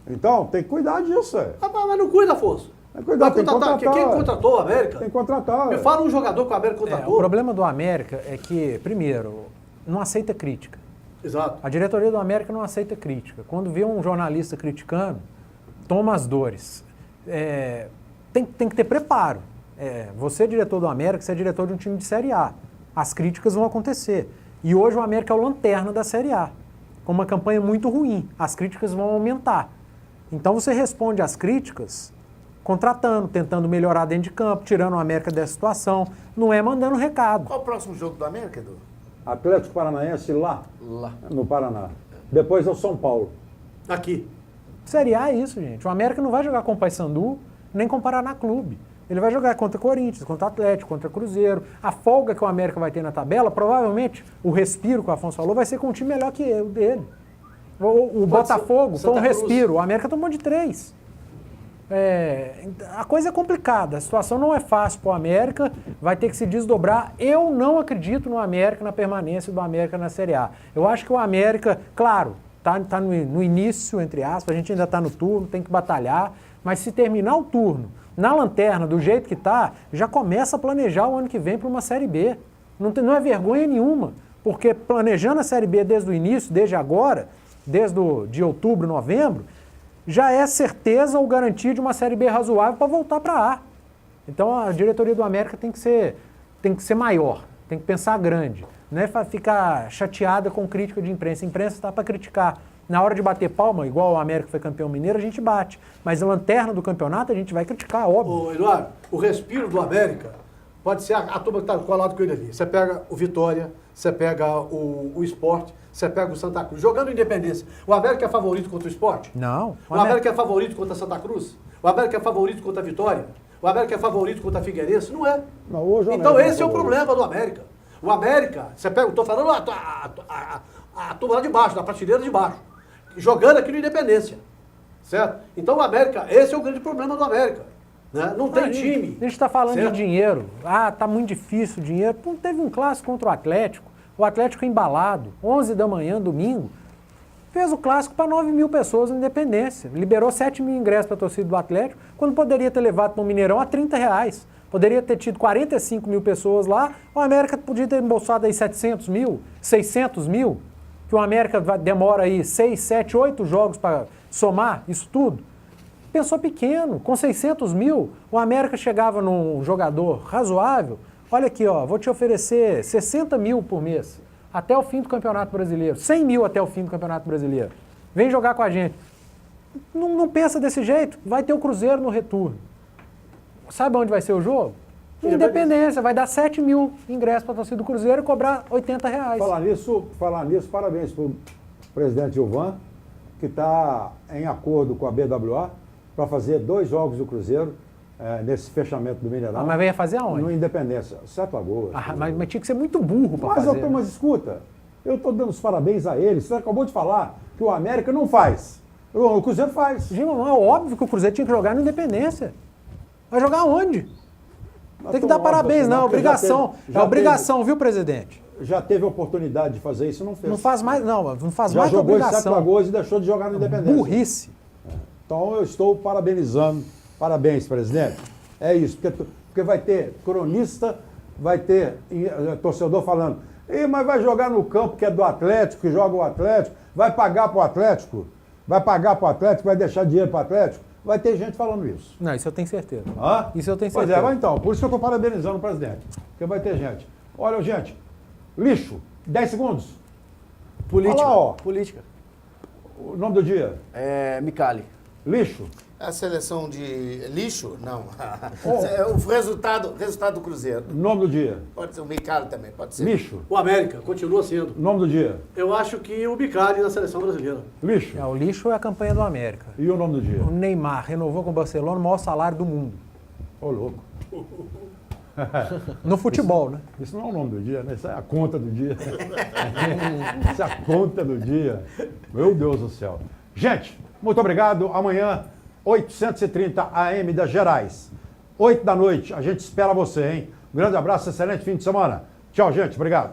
Então, tem que cuidar disso. Ah, mas não cuida, Afonso. Cuidado, tem que contratar. Quem contratou o América? Tem que contratar. Me fala um jogador que o América contratou. O problema do América é que, primeiro, não aceita crítica. Exato. A diretoria do América não aceita crítica. Quando vê um jornalista criticando, toma as dores. Tem que ter preparo. Você é diretor do América, você é diretor de um time de Série A. As críticas vão acontecer. E hoje o América é o lanterna da Série A, com uma campanha muito ruim. As críticas vão aumentar. Então você responde às críticas contratando, tentando melhorar dentro de campo, tirando o América dessa situação. Não é mandando recado. Qual o próximo jogo do América, Edu? Atlético Paranaense lá no Paraná. Depois é o São Paulo. Aqui. Série A é isso, gente. O América não vai jogar com o Paysandu, nem com o Paraná Clube. Ele vai jogar contra Corinthians, contra Atlético, contra Cruzeiro. A folga que o América vai ter na tabela, provavelmente, o respiro que o Afonso falou, vai ser com um time melhor que o dele. O Botafogo foi um respiro, o América tomou de 3. A coisa é complicada, a situação não é fácil para o América, vai ter que se desdobrar. Eu não acredito no América, na permanência do América na Série A. Eu acho que o América, claro, tá no início, entre aspas, a gente ainda está no turno, tem que batalhar, mas se terminar o turno na lanterna, do jeito que está, já começa a planejar o ano que vem para uma Série B. Não é vergonha nenhuma, porque planejando a Série B desde o início, desde agora, de outubro, novembro, já é certeza ou garantia de uma Série B razoável para voltar para A. Então a diretoria do América tem que ser maior, tem que pensar grande. Não é ficar chateada com crítica de imprensa. A imprensa está para criticar. Na hora de bater palma, igual o América foi campeão mineiro, a gente bate. Mas a lanterna do campeonato a gente vai criticar, óbvio. Ô, Eduardo, o respiro do América pode ser a turma que está colado com ele ali. Você pega o Vitória, você pega o Sport, você pega o Santa Cruz. Jogando Independência, o América é favorito contra o Sport? Não. O América é favorito contra a Santa Cruz? O América é favorito contra a Vitória? O América é favorito contra a Figueirense? Não é. Não, hoje então esse é o problema do América. O América, você pega, estou falando a turma lá de baixo, da prateleira de baixo, jogando aqui no Independência, certo? Então o América, esse é o grande problema do América, né? Não tem time. A gente está falando certo? de dinheiro, tá muito difícil o dinheiro. Não teve um clássico contra o Atlético embalado, 11 da manhã, domingo, fez o clássico para 9 mil pessoas na Independência, liberou 7 mil ingressos para a torcida do Atlético, quando poderia ter levado para o Mineirão a R$30. Poderia ter tido 45 mil pessoas lá, o América podia ter embolsado aí 700 mil, 600 mil, que o América demora aí 6, 7, 8 jogos para somar isso tudo. Pensou pequeno, com 600 mil, o América chegava num jogador razoável, olha aqui, ó, vou te oferecer 60 mil por mês, até o fim do Campeonato Brasileiro, 100 mil até o fim do Campeonato Brasileiro. Vem jogar com a gente. Não pensa desse jeito, vai ter o Cruzeiro no retorno. Sabe onde vai ser o jogo? Independência, vai dar 7 mil ingressos para a torcida do Cruzeiro e cobrar R$80. Falar nisso, parabéns para o presidente Ivan, que está em acordo com a BWA para fazer 2 jogos do Cruzeiro nesse fechamento do Mineirão. Mas vai fazer aonde? No Independência, 7 Lagoas. Mas tinha que ser muito burro para fazer. Mas escuta, eu estou dando os parabéns a ele. Você acabou de falar que o América não faz. O Cruzeiro faz. Gente, não é óbvio que o Cruzeiro tinha que jogar no Independência. Vai jogar onde? Tem que dar parabéns, não. É obrigação. É obrigação, viu, presidente? Já teve oportunidade de fazer isso, não fez. Não faz mais, não. Não faz já mais que obrigação. Já jogou em 7 Lagoas e deixou de jogar no Independência. Burrice. Então eu estou parabenizando. Parabéns, presidente. É isso, porque vai ter cronista, vai ter torcedor falando, mas vai jogar no campo que é do Atlético, que joga o Atlético, vai pagar para o Atlético, vai deixar dinheiro para o Atlético. Vai ter gente falando isso. Não, isso eu tenho certeza. Hã? Isso eu tenho certeza. Pois é, mas então, por isso que eu estou parabenizando o presidente. Porque vai ter gente. Olha, gente, lixo, 10 segundos. Política. Olha lá, ó. Política. O nome do dia? Micali. Lixo. A seleção de lixo? Não. O resultado do Cruzeiro. Nome do dia? Pode ser o Micali também, pode ser. Lixo. O América continua sendo. Nome do dia? Eu acho que o Bicalho na seleção brasileira. Lixo. O lixo é a campanha do América. E o nome do dia? O Neymar renovou com o Barcelona o maior salário do mundo. Ô, louco. No futebol, né? Isso não é o nome do dia, né? Isso é a conta do dia. Isso é a conta do dia. Meu Deus do céu. Gente, muito obrigado. Amanhã, 830 AM das Gerais. 8 da noite. A gente espera você, hein? Um grande abraço, excelente fim de semana. Tchau, gente. Obrigado.